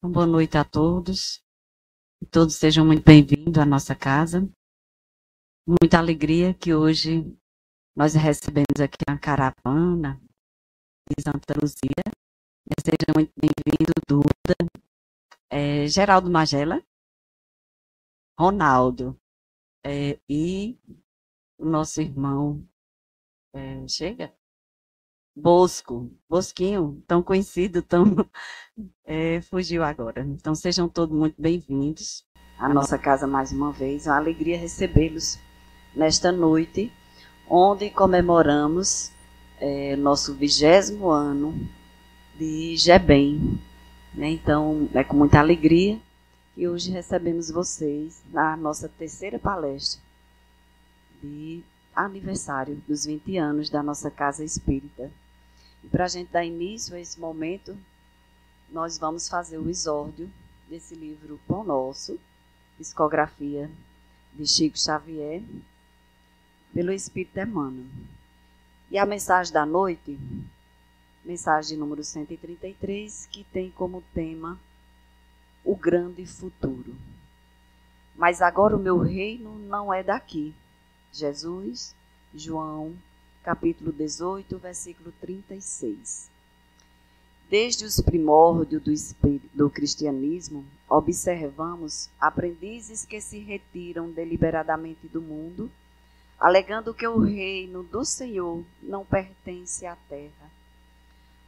Boa noite a todos. Todos sejam muito bem-vindos à nossa casa. Muita alegria que hoje nós recebemos aqui a caravana de Santa Luzia. Seja muito bem-vindo, Duda, Geraldo Magela, Ronaldo e o nosso irmão, Bosquinho, tão conhecido, fugiu agora. Então sejam todos muito bem-vindos à nossa casa mais uma vez. É uma alegria recebê-los nesta noite, onde comemoramos nosso 20º ano de GEBEM. Então, é com muita alegria que hoje recebemos vocês na nossa terceira palestra de aniversário dos 20 anos da nossa Casa Espírita. E para a gente dar início a esse momento, nós vamos fazer o exórdio desse livro Pão Nosso, psicografia de Chico Xavier, pelo Espírito Emmanuel. E a mensagem da noite, mensagem número 133, que tem como tema o grande futuro. Mas agora o meu reino não é daqui. Jesus, João, capítulo 18, versículo 36. Desde os primórdios do cristianismo, observamos aprendizes que se retiram deliberadamente do mundo, alegando que o reino do Senhor não pertence à terra.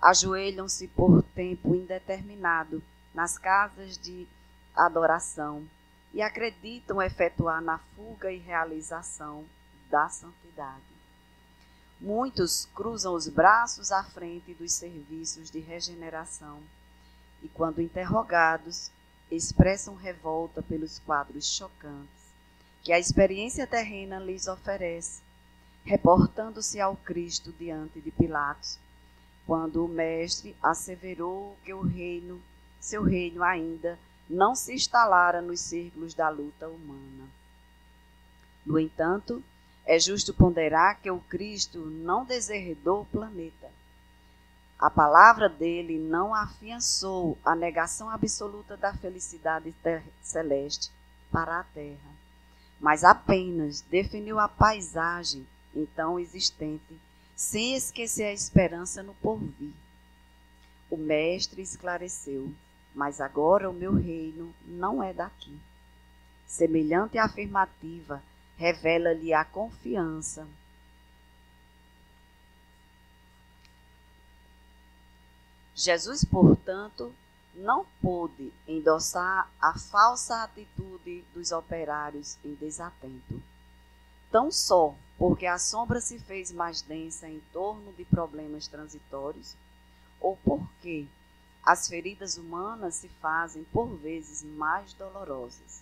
Ajoelham-se por tempo indeterminado nas casas de adoração e acreditam efetuar na fuga e realização da santidade. Muitos cruzam os braços à frente dos serviços de regeneração e, quando interrogados, expressam revolta pelos quadros chocantes que a experiência terrena lhes oferece, reportando-se ao Cristo diante de Pilatos, quando o Mestre asseverou que seu reino ainda não se instalara nos círculos da luta humana. No entanto, é justo ponderar que o Cristo não deserdou o planeta. A palavra dele não afiançou a negação absoluta da felicidade celeste para a terra, mas apenas definiu a paisagem então existente, sem esquecer a esperança no porvir. O Mestre esclareceu: mas agora o meu reino não é daqui. Semelhante afirmativa revela-lhe a confiança. Jesus, portanto, não pôde endossar a falsa atitude dos operários em desatento. Tão só porque a sombra se fez mais densa em torno de problemas transitórios, ou porque as feridas humanas se fazem, por vezes, mais dolorosas.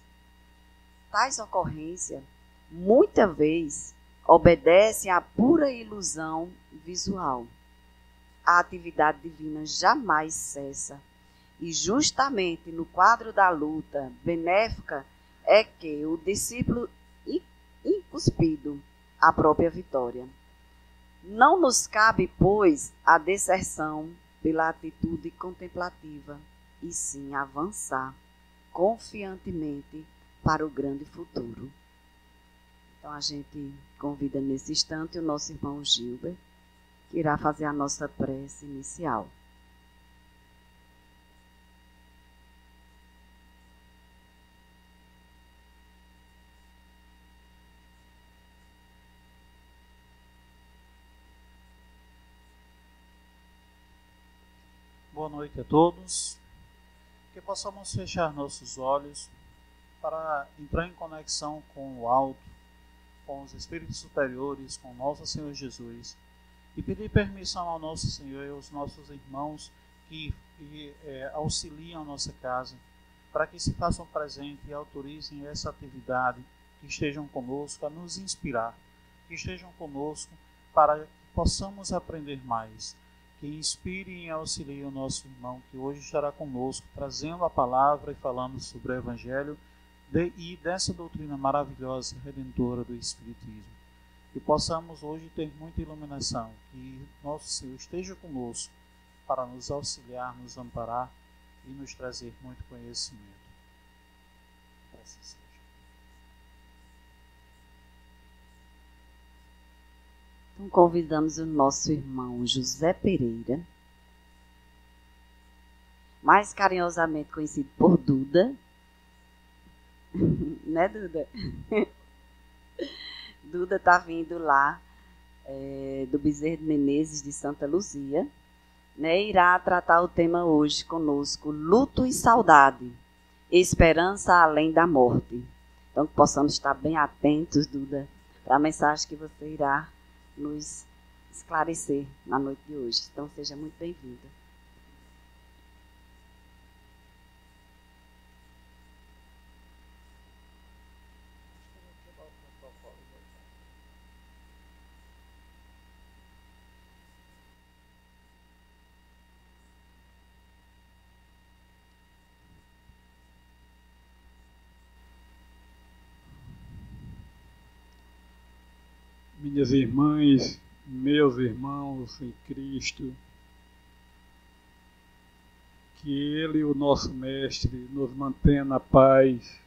Tais ocorrências, muita vez, obedecem à pura ilusão visual. A atividade divina jamais cessa, e justamente no quadro da luta benéfica é que o discípulo incuspido a própria vitória. Não nos cabe, pois, a deserção pela atitude contemplativa, e sim avançar confiantemente para o grande futuro. Então a gente convida nesse instante o nosso irmão Gilbert, que irá fazer a nossa prece inicial. Boa noite a todos. Que possamos fechar nossos olhos para entrar em conexão com o alto, com os espíritos superiores, com nosso Senhor Jesus, e pedir permissão ao nosso Senhor e aos nossos irmãos que auxiliam a nossa casa, para que se façam presentes e autorizem essa atividade, que estejam conosco a nos inspirar, que estejam conosco para que possamos aprender mais, que inspirem e auxiliem o nosso irmão, que hoje estará conosco, trazendo a palavra e falando sobre o Evangelho e dessa doutrina maravilhosa, redentora do Espiritismo. Que possamos hoje ter muita iluminação, que nosso Senhor esteja conosco para nos auxiliar, nos amparar e nos trazer muito conhecimento. Que assim seja. Então convidamos o nosso irmão José Pereira, mais carinhosamente conhecido por Duda. Né, Duda? Duda está vindo lá do Bezerra de Menezes, de Santa Luzia, né? Irá tratar o tema hoje conosco, luto e saudade, esperança além da morte. Então, que possamos estar bem atentos, Duda, para a mensagem que você irá nos esclarecer na noite de hoje. Então, seja muito bem-vinda. Minhas irmãs, meus irmãos em Cristo, que Ele, o nosso Mestre, nos mantenha na paz,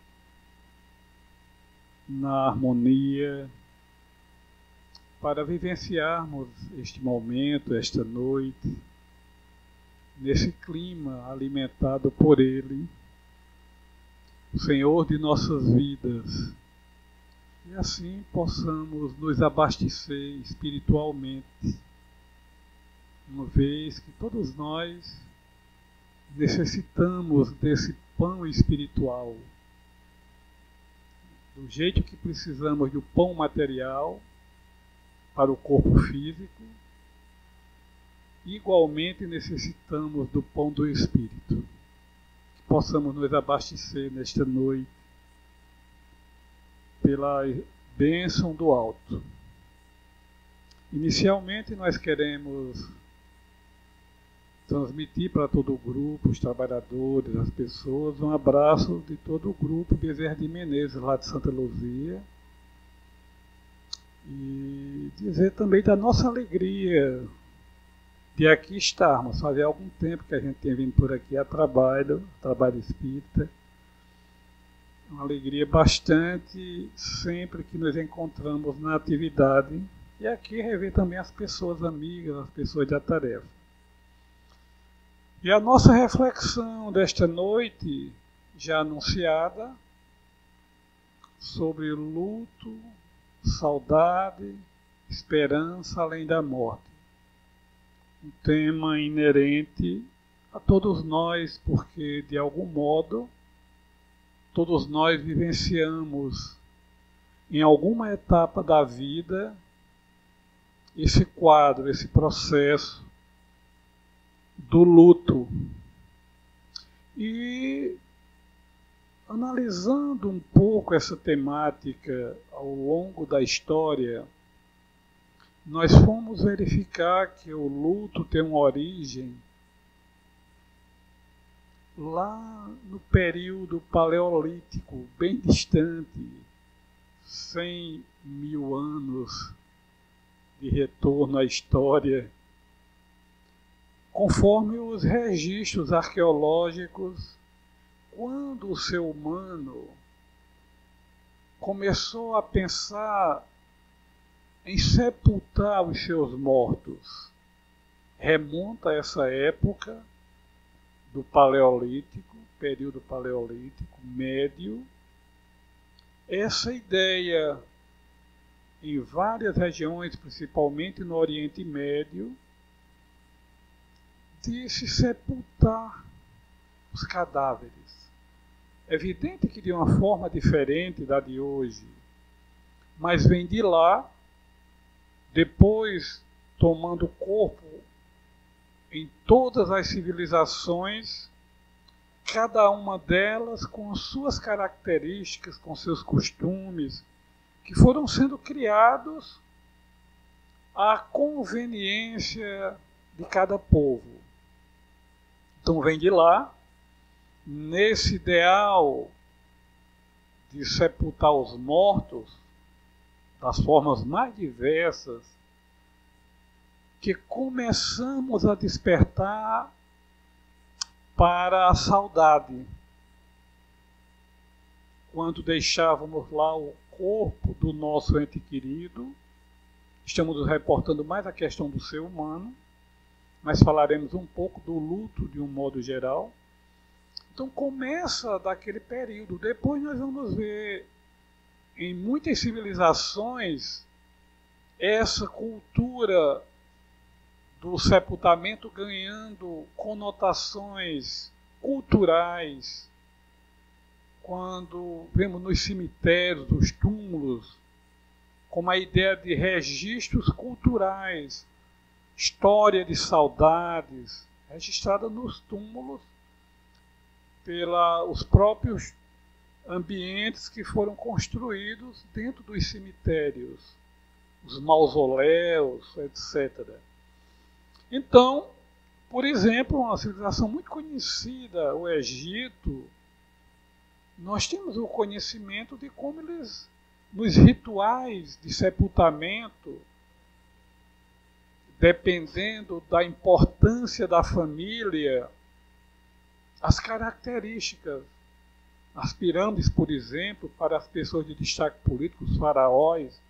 na harmonia, para vivenciarmos este momento, esta noite, nesse clima alimentado por Ele, o Senhor de nossas vidas. E assim possamos nos abastecer espiritualmente, uma vez que todos nós necessitamos desse pão espiritual. Do jeito que precisamos do pão material para o corpo físico, igualmente necessitamos do pão do Espírito. Que possamos nos abastecer nesta noite pela bênção do alto. Inicialmente nós queremos transmitir para todo o grupo, os trabalhadores, as pessoas, um abraço de todo o grupo Bezerra de Menezes, lá de Santa Luzia, e dizer também da nossa alegria de aqui estarmos. Fazia algum tempo que a gente tem vindo por aqui a trabalho espírita. Uma alegria bastante sempre que nos encontramos na atividade, e aqui rever também as pessoas amigas, as pessoas da tarefa. E a nossa reflexão desta noite, já anunciada, sobre luto, saudade, esperança além da morte. Um tema inerente a todos nós, porque de algum modo todos nós vivenciamos em alguma etapa da vida esse quadro, esse processo do luto. E analisando um pouco essa temática ao longo da história, nós fomos verificar que o luto tem uma origem lá no período paleolítico, bem distante, 100 mil anos de retorno à história, conforme os registros arqueológicos, quando o ser humano começou a pensar em sepultar os seus mortos. Remonta a essa época do Paleolítico, período Paleolítico médio, essa ideia em várias regiões, principalmente no Oriente Médio, de se sepultar os cadáveres. É evidente que de uma forma diferente da de hoje, mas vem de lá, depois tomando corpo em todas as civilizações, cada uma delas com suas características, com seus costumes, que foram sendo criados à conveniência de cada povo. Então vem de lá, nesse ideal de sepultar os mortos, das formas mais diversas, que começamos a despertar para a saudade. Quando deixávamos lá o corpo do nosso ente querido, estamos nos reportando mais a questão do ser humano, mas falaremos um pouco do luto de um modo geral. Então começa daquele período. Depois nós vamos ver em muitas civilizações essa cultura do sepultamento ganhando conotações culturais. Quando vemos nos cemitérios, os túmulos, como a ideia de registros culturais, história de saudades, registrada nos túmulos pelos próprios ambientes que foram construídos dentro dos cemitérios, os mausoléus, etc. Então, por exemplo, uma civilização muito conhecida, o Egito, nós temos o conhecimento de como eles, nos rituais de sepultamento, dependendo da importância da família, as características, as pirâmides, por exemplo, para as pessoas de destaque político, os faraós,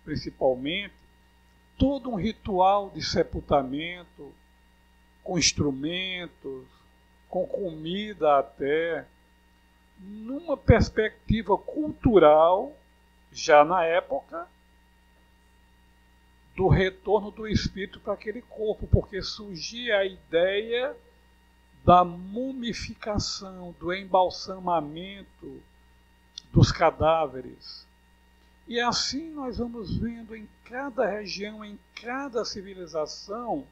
principalmente, todo um ritual de sepultamento, com instrumentos, com comida até, numa perspectiva cultural, já na época do retorno do espírito para aquele corpo, porque surgia a ideia da mumificação, do embalsamamento dos cadáveres. E assim nós vamos vendo em cada região, em cada civilização,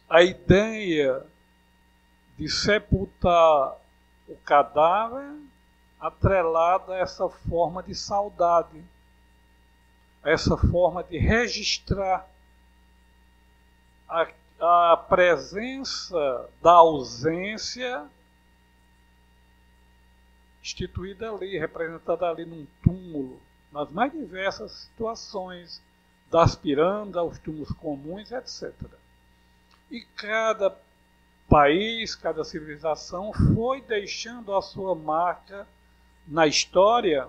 a ideia de sepultar o cadáver atrelada a essa forma de saudade, a essa forma de registrar a presença da ausência instituída ali, representada ali num túmulo, nas mais diversas situações, das pirâmides aos túmulos comuns, etc. E cada país, cada civilização foi deixando a sua marca na história,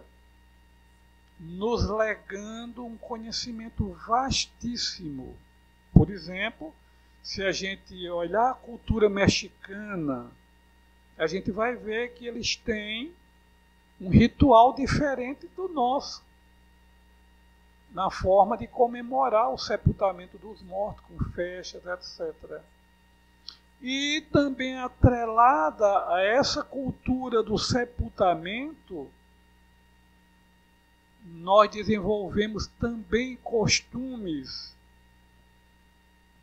nos legando um conhecimento vastíssimo. Por exemplo, se a gente olhar a cultura mexicana, a gente vai ver que eles têm um ritual diferente do nosso, na forma de comemorar o sepultamento dos mortos, com festas, etc. E também atrelada a essa cultura do sepultamento, nós desenvolvemos também costumes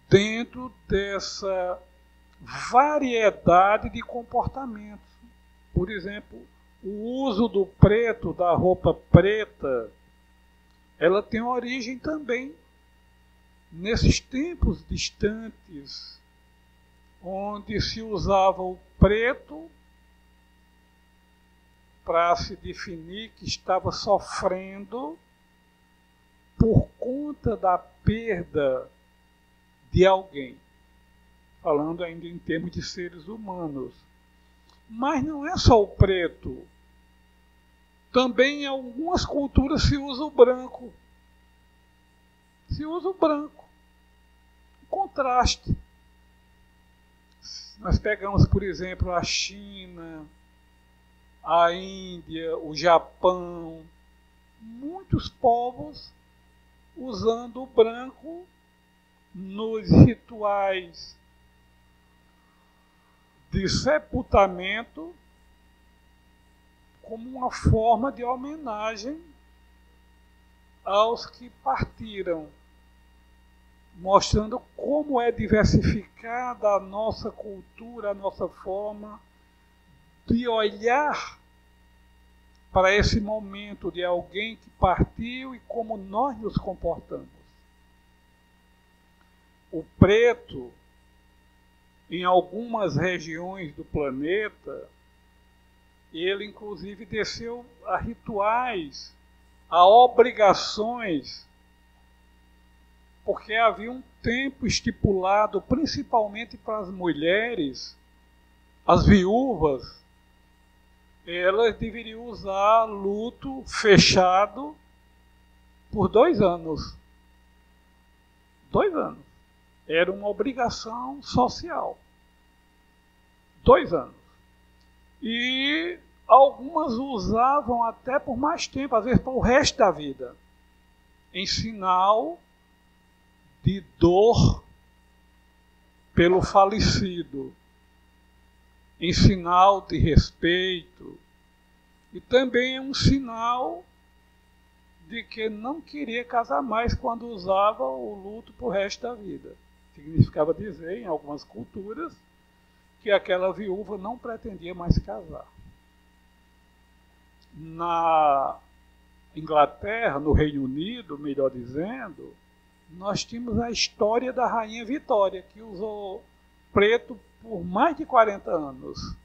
dentro dessa variedade de comportamentos. Por exemplo, o uso do preto, da roupa preta, ela tem origem também nesses tempos distantes, onde se usava o preto para se definir que estava sofrendo por conta da perda de alguém, falando ainda em termos de seres humanos. Mas não é só o preto. Também em algumas culturas se usa o branco. Se usa o branco. Contraste. Nós pegamos, por exemplo, a China, a Índia, o Japão, muitos povos usando o branco nos rituais de sepultamento como uma forma de homenagem aos que partiram, mostrando como é diversificada a nossa cultura, a nossa forma de olhar para esse momento de alguém que partiu e como nós nos comportamos. O preto, em algumas regiões do planeta, ele inclusive desceu a rituais, a obrigações, porque havia um tempo estipulado, principalmente para as mulheres, as viúvas, elas deveriam usar luto fechado por 2 anos. 2 anos. Era uma obrigação social. 2 anos. E algumas usavam até por mais tempo, às vezes para o resto da vida, em sinal de dor pelo falecido, em sinal de respeito, e também é um sinal de que não queria casar mais quando usava o luto para o resto da vida. Significava dizer, em algumas culturas, que aquela viúva não pretendia mais casar. Na Inglaterra, no Reino Unido, melhor dizendo, nós tínhamos a história da Rainha Vitória, que usou preto por mais de 40 anos.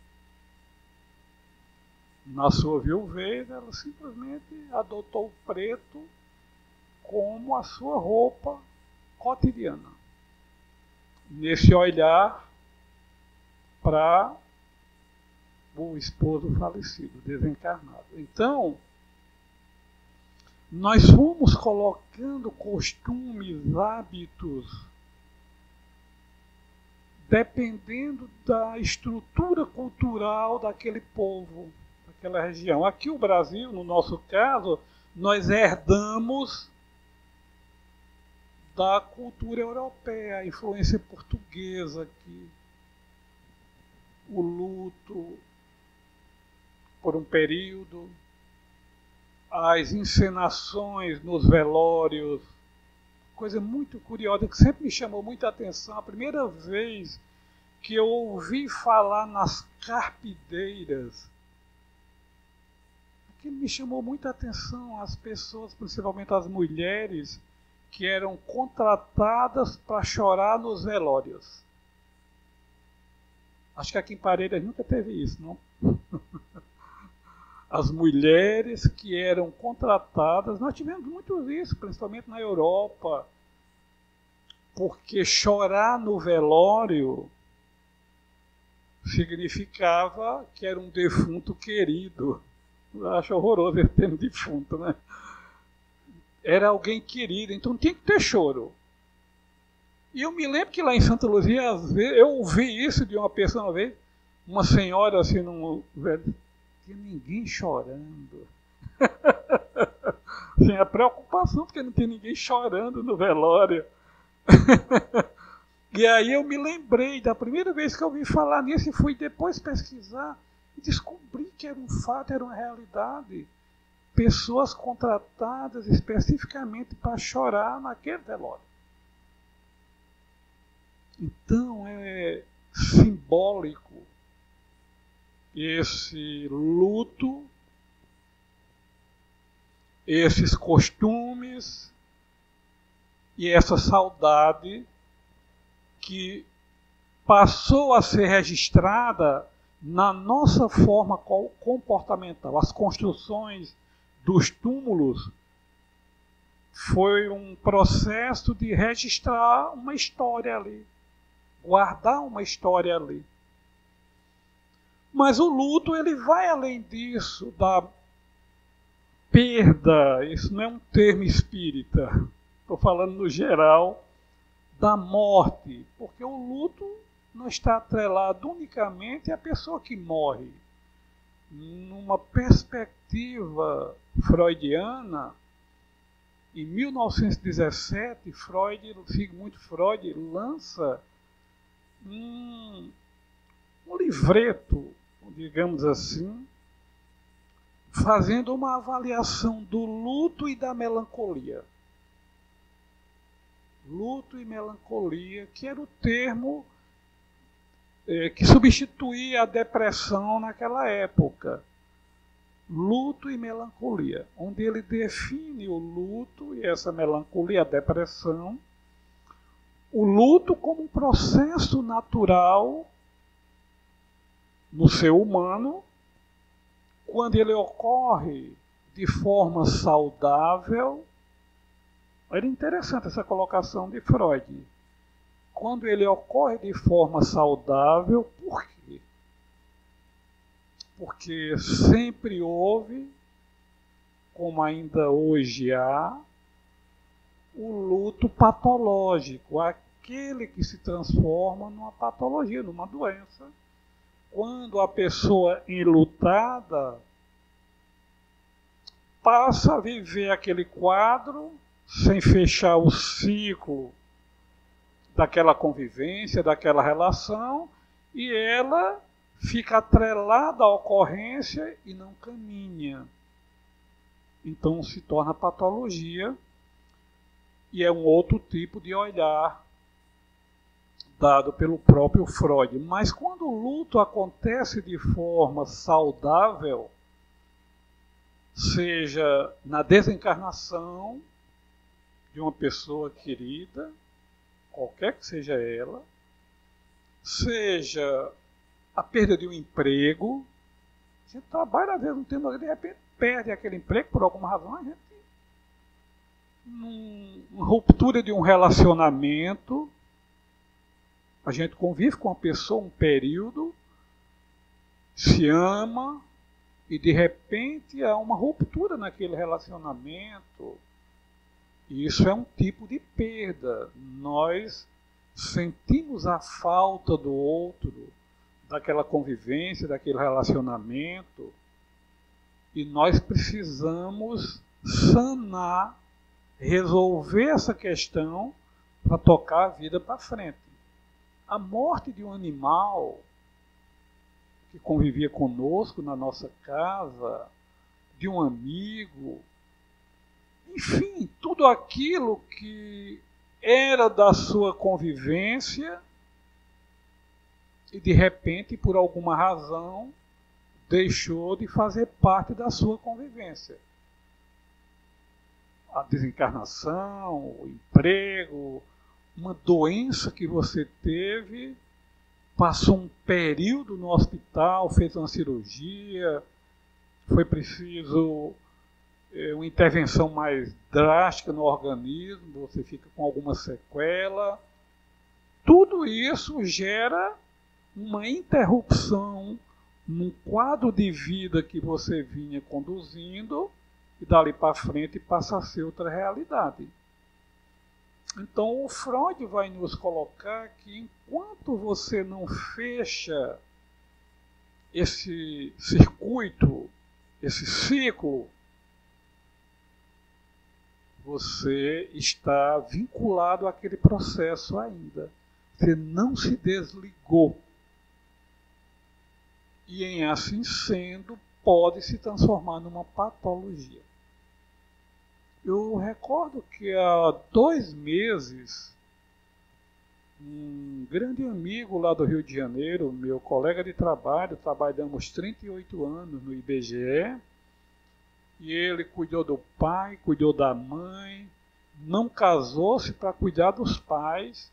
Na sua viuvez, ela simplesmente adotou o preto como a sua roupa cotidiana. Nesse olhar para o esposo falecido, desencarnado. Então, nós fomos colocando costumes, hábitos, dependendo da estrutura cultural daquele povo, daquela região. Aqui o Brasil, no nosso caso, nós herdamos da cultura europeia, a influência portuguesa aqui, o luto por um período, as encenações nos velórios, coisa muito curiosa que sempre me chamou muita atenção. A primeira vez que eu ouvi falar nas carpideiras, aquilo me chamou muita atenção, as pessoas, principalmente as mulheres, que eram contratadas para chorar nos velórios. Acho que aqui em Parelhas nunca teve isso, não? As mulheres que eram contratadas, nós tivemos muito isso, principalmente na Europa, porque chorar no velório significava que era um defunto querido. Eu acho horroroso esse termo defunto, né? Era alguém querido, então tinha que ter choro. E eu me lembro que lá em Santa Luzia, às vezes, eu ouvi isso de uma pessoa uma vez, uma senhora assim, num velho, tinha ninguém chorando. Assim, a preocupação, porque não tinha ninguém chorando no velório. E aí eu me lembrei da primeira vez que eu ouvi falar nisso e fui depois pesquisar e descobri que era um fato, era uma realidade. Pessoas contratadas especificamente para chorar naquele velório. Então é simbólico esse luto, esses costumes e essa saudade que passou a ser registrada na nossa forma comportamental. As construções dos túmulos foi um processo de registrar uma história ali, guardar uma história ali. Mas o luto, ele vai além disso, da perda, isso não é um termo espírita, estou falando no geral, da morte, porque o luto não está atrelado unicamente à pessoa que morre. Numa perspectiva freudiana, em 1917, Sigmund Freud lança um livreto, digamos assim, fazendo uma avaliação do luto e da melancolia. Luto e melancolia, que era o termo que substituía a depressão naquela época. Luto e melancolia, onde ele define o luto e essa melancolia, a depressão, o luto como um processo natural no ser humano, quando ele ocorre de forma saudável. Era interessante essa colocação de Freud. Quando ele ocorre de forma saudável, por quê? porque sempre houve, como ainda hoje há, o luto patológico, aquele que se transforma numa patologia, numa doença. Quando a pessoa enlutada passa a viver aquele quadro sem fechar o ciclo daquela convivência, daquela relação, e ela fica atrelada à ocorrência e não caminha. Então se torna patologia, e é um outro tipo de olhar dado pelo próprio Freud. Mas quando o luto acontece de forma saudável, seja na desencarnação de uma pessoa querida, qualquer que seja ela, seja a perda de um emprego, a gente trabalha às vezes um tempo, de repente perde aquele emprego por alguma razão, a gente numa ruptura de um relacionamento, a gente convive com a pessoa um período, se ama, e de repente há uma ruptura naquele relacionamento. E isso é um tipo de perda. Nós sentimos a falta do outro, daquela convivência, daquele relacionamento, e nós precisamos sanar, resolver essa questão para tocar a vida para frente. A morte de um animal que convivia conosco na nossa casa, de um amigo, enfim, tudo aquilo que era da sua convivência e de repente, por alguma razão, deixou de fazer parte da sua convivência. A desencarnação, o emprego, uma doença que você teve, passou um período no hospital, fez uma cirurgia, foi preciso uma intervenção mais drástica no organismo, você fica com alguma sequela. Tudo isso gera uma interrupção num quadro de vida que você vinha conduzindo e dali para frente passa a ser outra realidade. Então o Freud vai nos colocar que enquanto você não fecha esse circuito, esse ciclo, você está vinculado àquele processo ainda. Você não se desligou. E em assim sendo, pode se transformar numa patologia. Eu recordo que há 2 meses, um grande amigo lá do Rio de Janeiro, meu colega de trabalho, trabalhamos 38 anos no IBGE, e ele cuidou do pai, cuidou da mãe, não casou-se para cuidar dos pais,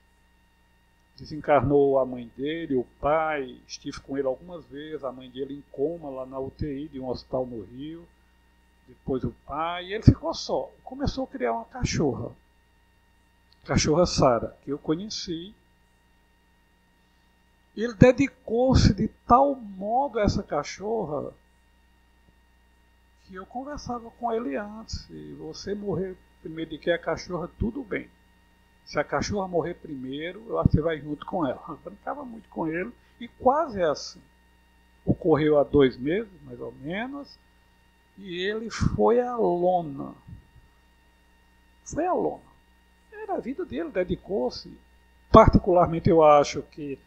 desencarnou a mãe dele, o pai, estive com ele algumas vezes, a mãe dele em coma lá na UTI de um hospital no Rio, depois o pai, e ele ficou só. Começou a criar uma cachorra Sara, que eu conheci. Ele dedicou-se de tal modo a essa cachorra que eu conversava com ele antes. Se você morrer primeiro de que a cachorra, tudo bem. Se a cachorra morrer primeiro, você vai junto com ela. Eu brincava muito com ele e quase é assim. Ocorreu há 2 meses, mais ou menos, e ele foi à lona. Foi à lona. Era a vida dele, dedicou-se. Particularmente eu acho que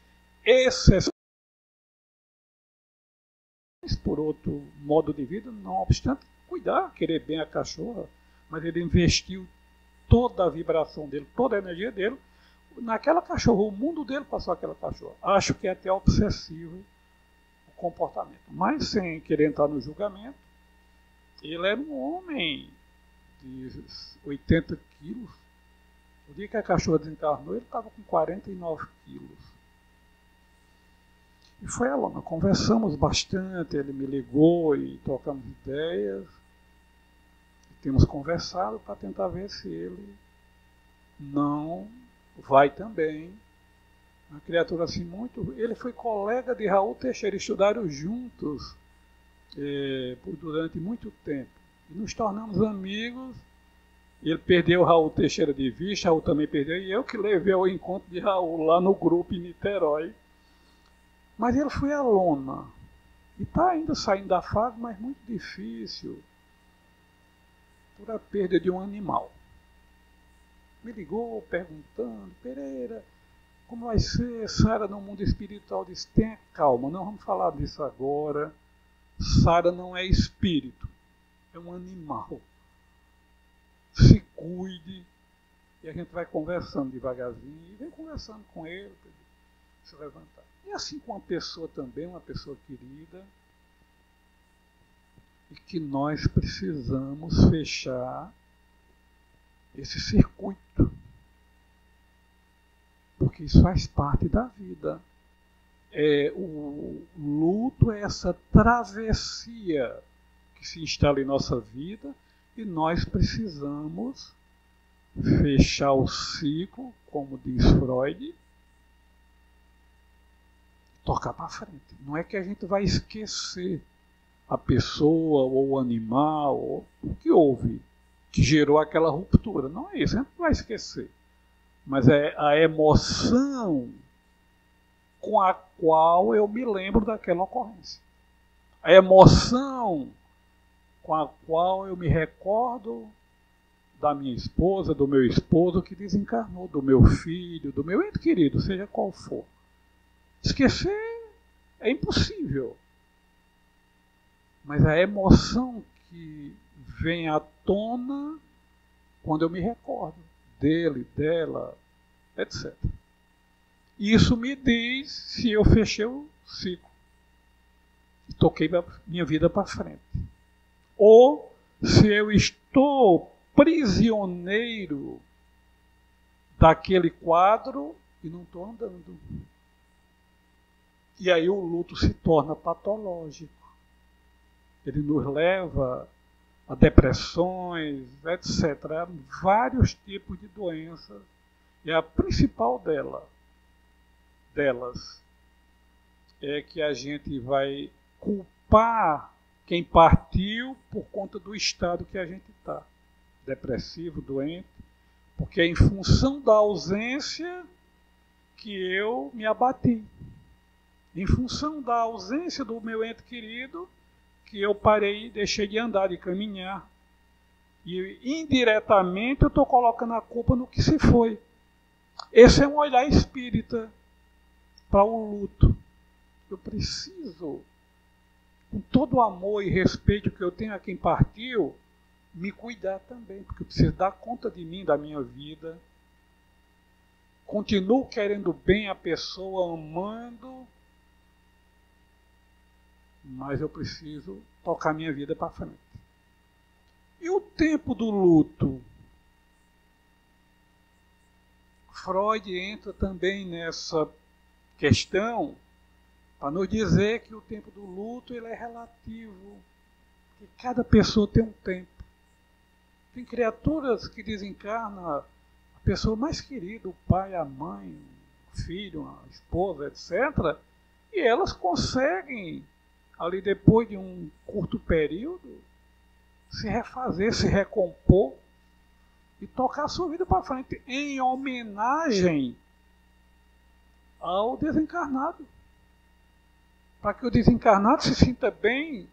esse por outro modo de vida, não obstante cuidar, querer bem a cachorra, mas ele investiu toda a vibração dele, toda a energia dele naquela cachorra. O mundo dele passou aquela cachorra. Acho que é até obsessivo o comportamento, mas sem querer entrar no julgamento. Ele era um homem de 80 quilos. O dia que a cachorra desencarnou, ele estava com 49 quilos. E foi a lona. Conversamos bastante, ele me ligou e trocamos ideias. Temos conversado para tentar ver se ele não vai também. Uma criatura assim muito... Ele foi colega de Raul Teixeira, estudaram juntos durante muito tempo. E nos tornamos amigos. Ele perdeu o Raul Teixeira de vista, Raul também perdeu, e eu que levei ao encontro de Raul lá no grupo em Niterói. Mas ele foi à lona. E está ainda saindo da fase, mas muito difícil, por a perda de um animal. Me ligou perguntando: Pereira, como vai ser? Sara no mundo espiritual? Disse: tenha calma, não vamos falar disso agora. Sara não é espírito, é um animal. Se cuide. E a gente vai conversando devagarzinho, e vem conversando com ele, para ele se levantar. E assim com uma pessoa também, uma pessoa querida, e que nós precisamos fechar esse circuito, porque isso faz parte da vida. O luto é essa travessia que se instala em nossa vida, e nós precisamos fechar o ciclo, como diz Freud, tocar para frente. Não é que a gente vai esquecer a pessoa ou o animal, ou o que houve, que gerou aquela ruptura. Não é isso, a gente não vai esquecer. Mas é a emoção com a qual eu me lembro daquela ocorrência. A emoção com a qual eu me recordo da minha esposa, do meu esposo que desencarnou, do meu filho, do meu ente querido, seja qual for. Esquecer é impossível. Mas a emoção que vem à tona quando eu me recordo dele, dela, etc. Isso me diz se eu fechei o ciclo e toquei minha vida para frente. Ou se eu estou prisioneiro daquele quadro e não estou andando. E aí o luto se torna patológico. Ele nos leva a depressões, etc. Há vários tipos de doenças. E a principal delas é que a gente vai culpar quem partiu por conta do estado que a gente está. Depressivo, doente. Porque é em função da ausência que eu me abati. Em função da ausência do meu ente querido, que eu parei, deixei de andar, de caminhar. E indiretamente eu estou colocando a culpa no que se foi. Esse é um olhar espírita para o luto. Eu preciso, com todo o amor e respeito que eu tenho a quem partiu, me cuidar também, porque eu preciso dar conta de mim, da minha vida. Continuo querendo bem a pessoa, amando, mas eu preciso tocar minha vida para frente. E o tempo do luto? Freud entra também nessa questão para nos dizer que o tempo do luto ele é relativo, que cada pessoa tem um tempo. Tem criaturas que desencarnam a pessoa mais querida, o pai, a mãe, o filho, a esposa, etc. E elas conseguem, ali depois de um curto período, se refazer, se recompor e tocar a sua vida para frente, em homenagem ao desencarnado. Para que o desencarnado se sinta bem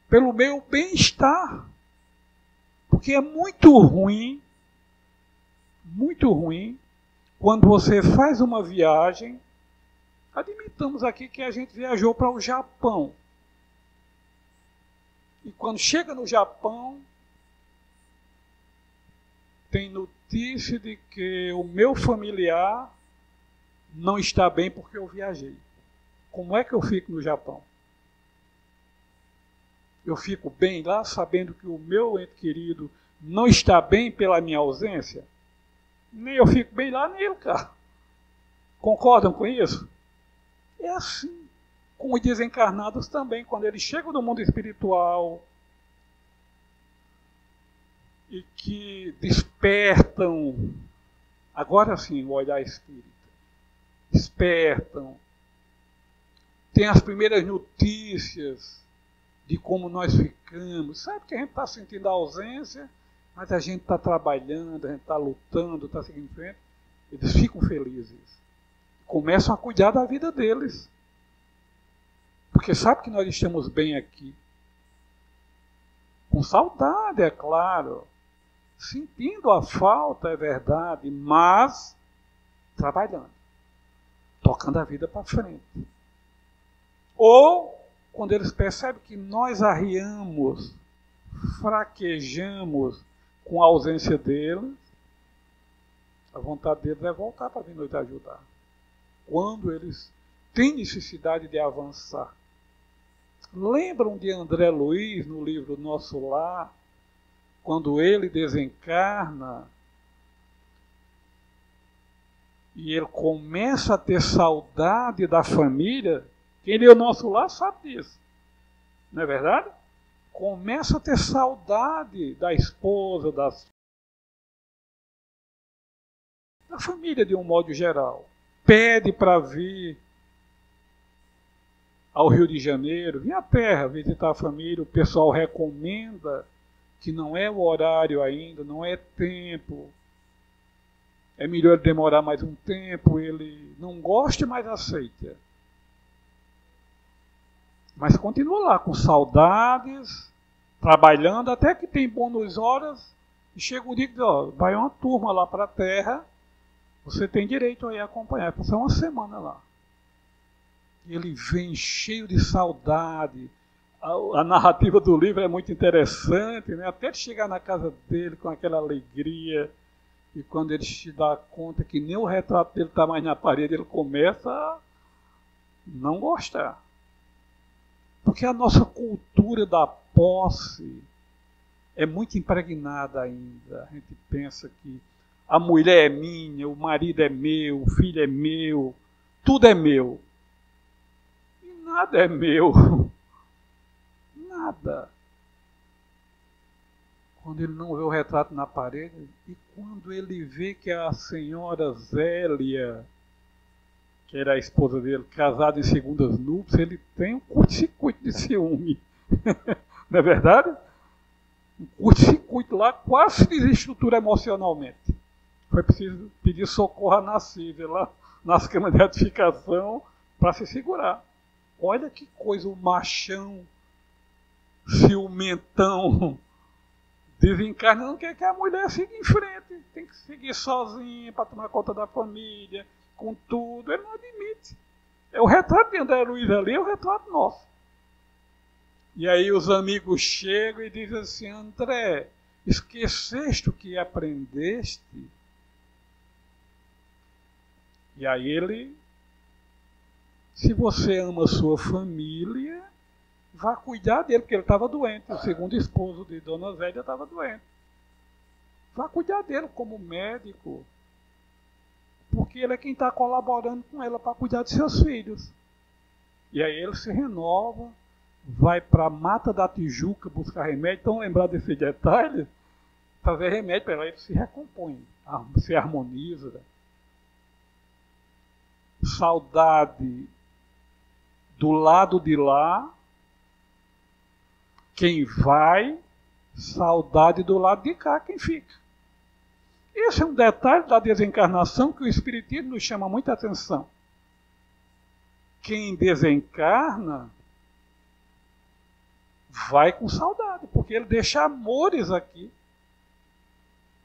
pelo meu bem-estar. Porque é muito ruim, quando você faz uma viagem. Admitamos aqui que a gente viajou para o Japão. E quando chega no Japão, tem notícia de que o meu familiar não está bem porque eu viajei. Como é que eu fico no Japão? Eu fico bem lá sabendo que o meu ente querido não está bem pela minha ausência? Nem eu fico bem lá, nem ele cá. Concordam com isso? É assim com os desencarnados também, quando eles chegam no mundo espiritual e que despertam, agora sim, o olhar espírita, despertam, tem as primeiras notícias de como nós ficamos. Sabe que a gente está sentindo a ausência, mas a gente está trabalhando, a gente está lutando, está seguindo em frente. Eles ficam felizes. Começam a cuidar da vida deles. Porque sabe que nós estamos bem aqui. Com saudade, é claro. Sentindo a falta, é verdade, mas trabalhando. Tocando a vida para frente. Ou, quando eles percebem que nós arriamos, fraquejamos com a ausência deles, a vontade deles é voltar para vir nos ajudar. Quando eles têm necessidade de avançar. Lembram de André Luiz, no livro Nosso Lar, quando ele desencarna e ele começa a ter saudade da família? Quem lê o Nosso Lar sabe disso. Não é verdade? Começa a ter saudade da esposa, da família de um modo geral. Pede para vir ao Rio de Janeiro, vir à terra visitar a família. O pessoal recomenda que não é o horário ainda, não é tempo. É melhor demorar mais um tempo. Ele não gosta, mas aceita. Mas continua lá com saudades, trabalhando, até que tem bônus horas. E chega um dia que diz, ó, vai uma turma lá para a terra, você tem direito a ir acompanhar. Passar uma semana lá. E ele vem cheio de saudade. A narrativa do livro é muito interessante, né? Até ele chegar na casa dele com aquela alegria. E quando ele se dá conta que nem o retrato dele está mais na parede, ele começa a não gostar. Porque a nossa cultura da posse é muito impregnada ainda. A gente pensa que a mulher é minha, o marido é meu, o filho é meu, tudo é meu. E nada é meu. Nada. Quando ele não vê o retrato na parede, e quando ele vê que a senhora Zélia, que era a esposa dele, casada em segundas núpcias, ele tem um curto-circuito de ciúme. Não é verdade? Um curto-circuito lá, quase se desestrutura emocionalmente. Foi preciso pedir socorro à Nacívia lá nas câmaras de retificação para se segurar. Olha que coisa, o machão ciumentão desencarna, não quer que a mulher siga em frente. Tem que seguir sozinha para tomar conta da família, com tudo. Ele não admite. É o retrato de André Luiz ali, é o retrato nosso. E aí os amigos chegam e dizem assim, André, esqueceste o que aprendeste? E aí ele, se você ama a sua família, vá cuidar dele, porque ele estava doente. O segundo esposo de Dona Zélia estava doente. Vá cuidar dele como médico, porque ele é quem está colaborando com ela para cuidar de seus filhos. E aí ele se renova, vai para a Mata da Tijuca buscar remédio. Então, lembrar desse detalhe, fazer remédio para ela, ele se recompõe, se harmoniza. Saudade do lado de lá, quem vai, saudade do lado de cá, quem fica. Esse é um detalhe da desencarnação que o Espiritismo nos chama muita atenção. Quem desencarna vai com saudade, porque ele deixa amores aqui.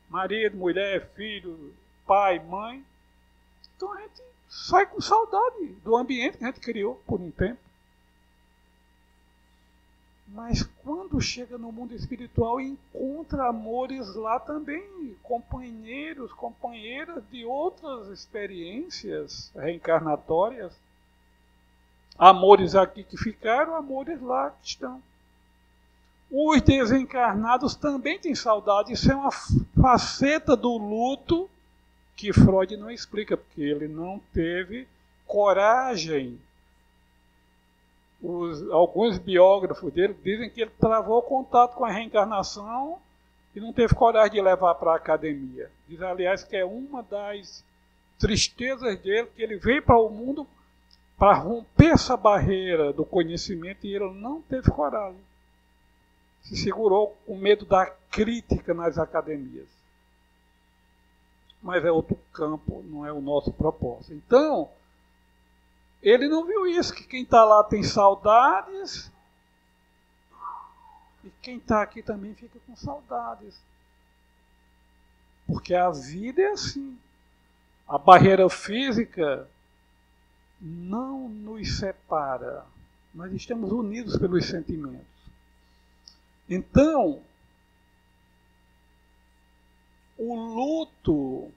Marido, mulher, filho, pai, mãe. Então a gente sai com saudade do ambiente que a gente criou por um tempo. Mas quando chega no mundo espiritual, encontra amores lá também, companheiros, companheiras de outras experiências reencarnatórias. Amores aqui que ficaram, amores lá que estão. Os desencarnados também têm saudade. Isso é uma faceta do luto que Freud não explica, porque ele não teve coragem. Alguns biógrafos dele dizem que ele travou contato com a reencarnação e não teve coragem de levar para a academia. Diz, aliás, que é uma das tristezas dele, que ele veio para o mundo para romper essa barreira do conhecimento e ele não teve coragem. se segurou com medo da crítica nas academias. Mas é outro campo, não é o nosso propósito. Então, ele não viu isso, que quem está lá tem saudades, e quem está aqui também fica com saudades. Porque a vida é assim. A barreira física não nos separa. Nós estamos unidos pelos sentimentos. Então, o luto,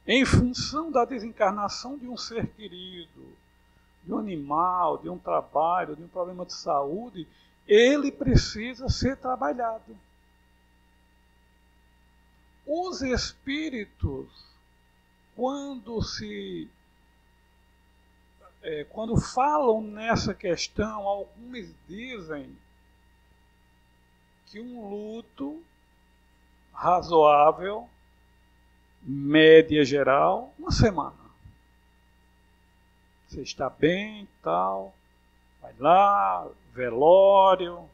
em função da desencarnação de um ser querido, de um animal, de um trabalho, de um problema de saúde, ele precisa ser trabalhado. Os espíritos, quando falam nessa questão, alguns dizem que um luto razoável, média geral, 1 semana. Você está bem, tal, vai lá, velório,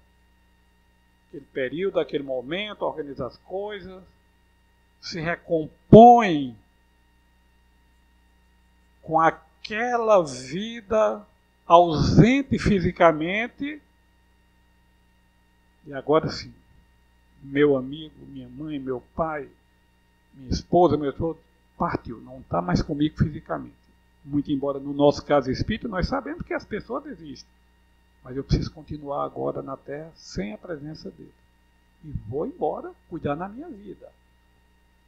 aquele período, aquele momento, organiza as coisas, se recompõe com aquela vida ausente fisicamente, e agora sim, meu amigo, minha mãe, meu pai, minha esposa, meu esposo, partiu, não está mais comigo fisicamente. Muito embora no nosso caso espírita, nós sabemos que as pessoas existem, mas eu preciso continuar agora na Terra sem a presença dele. E vou embora cuidar da minha vida.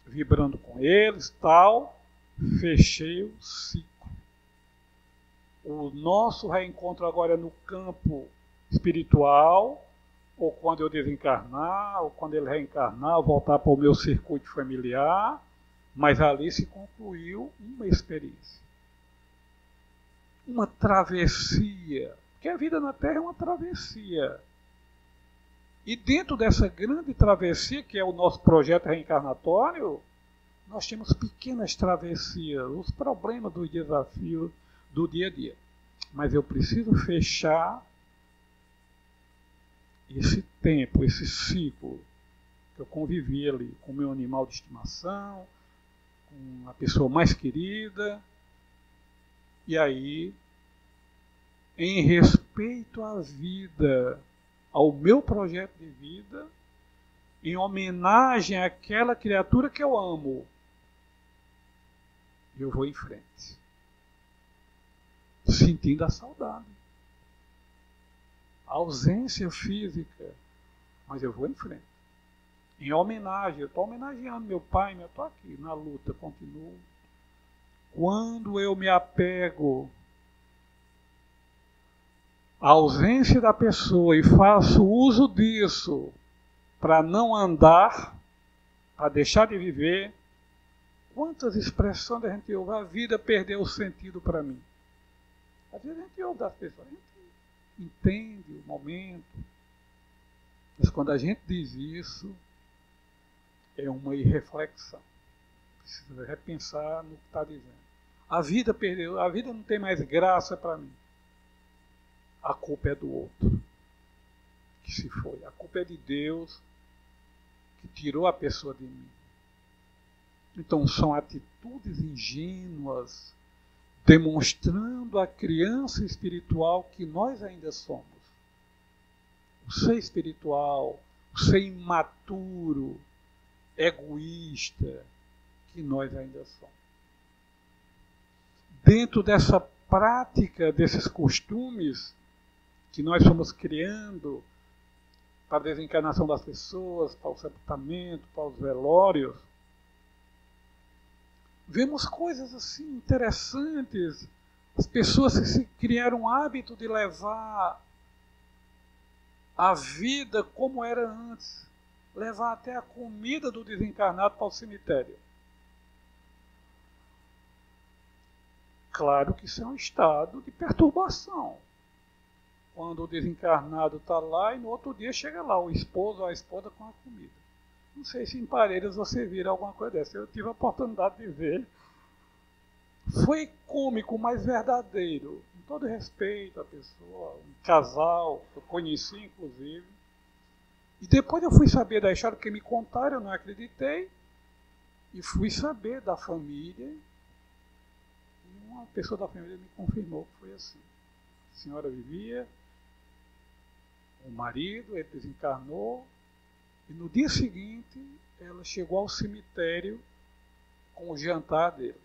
Vibrando com eles, tal, fechei o ciclo. O nosso reencontro agora é no campo espiritual, ou quando eu desencarnar, ou quando ele reencarnar, eu voltar para o meu circuito familiar, mas ali se concluiu uma experiência. Uma travessia, porque a vida na Terra é uma travessia. E dentro dessa grande travessia, que é o nosso projeto reencarnatório, nós temos pequenas travessias, os problemas dos desafios do dia a dia. Mas eu preciso fechar esse tempo, esse ciclo que eu convivi ali com o meu animal de estimação, com a pessoa mais querida, e aí, em respeito à vida, ao meu projeto de vida, em homenagem àquela criatura que eu amo, eu vou em frente, sentindo a saudade, a ausência física, mas eu vou em frente. Em homenagem, eu estou homenageando meu pai, eu estou aqui na luta, continuo. Quando eu me apego à ausência da pessoa e faço uso disso para não andar, para deixar de viver, quantas expressões a gente ouve? A vida perdeu o sentido para mim. Às vezes a gente ouve das pessoas, a gente entende o momento, mas quando a gente diz isso, é uma irreflexão. Precisa repensar no que está dizendo. A vida perdeu, a vida não tem mais graça para mim. A culpa é do outro que se foi. A culpa é de Deus que tirou a pessoa de mim. Então são atitudes ingênuas, demonstrando a criança espiritual que nós ainda somos. O ser espiritual, o ser imaturo, egoísta, que nós ainda somos. Dentro dessa prática, desses costumes que nós fomos criando para a desencarnação das pessoas, para o sepultamento, para os velórios, vemos coisas assim interessantes. As pessoas se criaram um hábito de levar a vida como era antes, levar até a comida do desencarnado para o cemitério. Claro que isso é um estado de perturbação. Quando o desencarnado está lá e no outro dia chega lá o esposo ou a esposa com a comida. Não sei se em Parelhas você vira alguma coisa dessa. Eu tive a oportunidade de ver. Foi cômico, mas verdadeiro. com todo respeito à pessoa, um casal, que eu conheci inclusive. E depois eu fui saber da história que me contaram, eu não acreditei. E fui saber da família. E uma pessoa da família me confirmou que foi assim. A senhora vivia, o marido, ele desencarnou. E no dia seguinte, ela chegou ao cemitério com o jantar dele.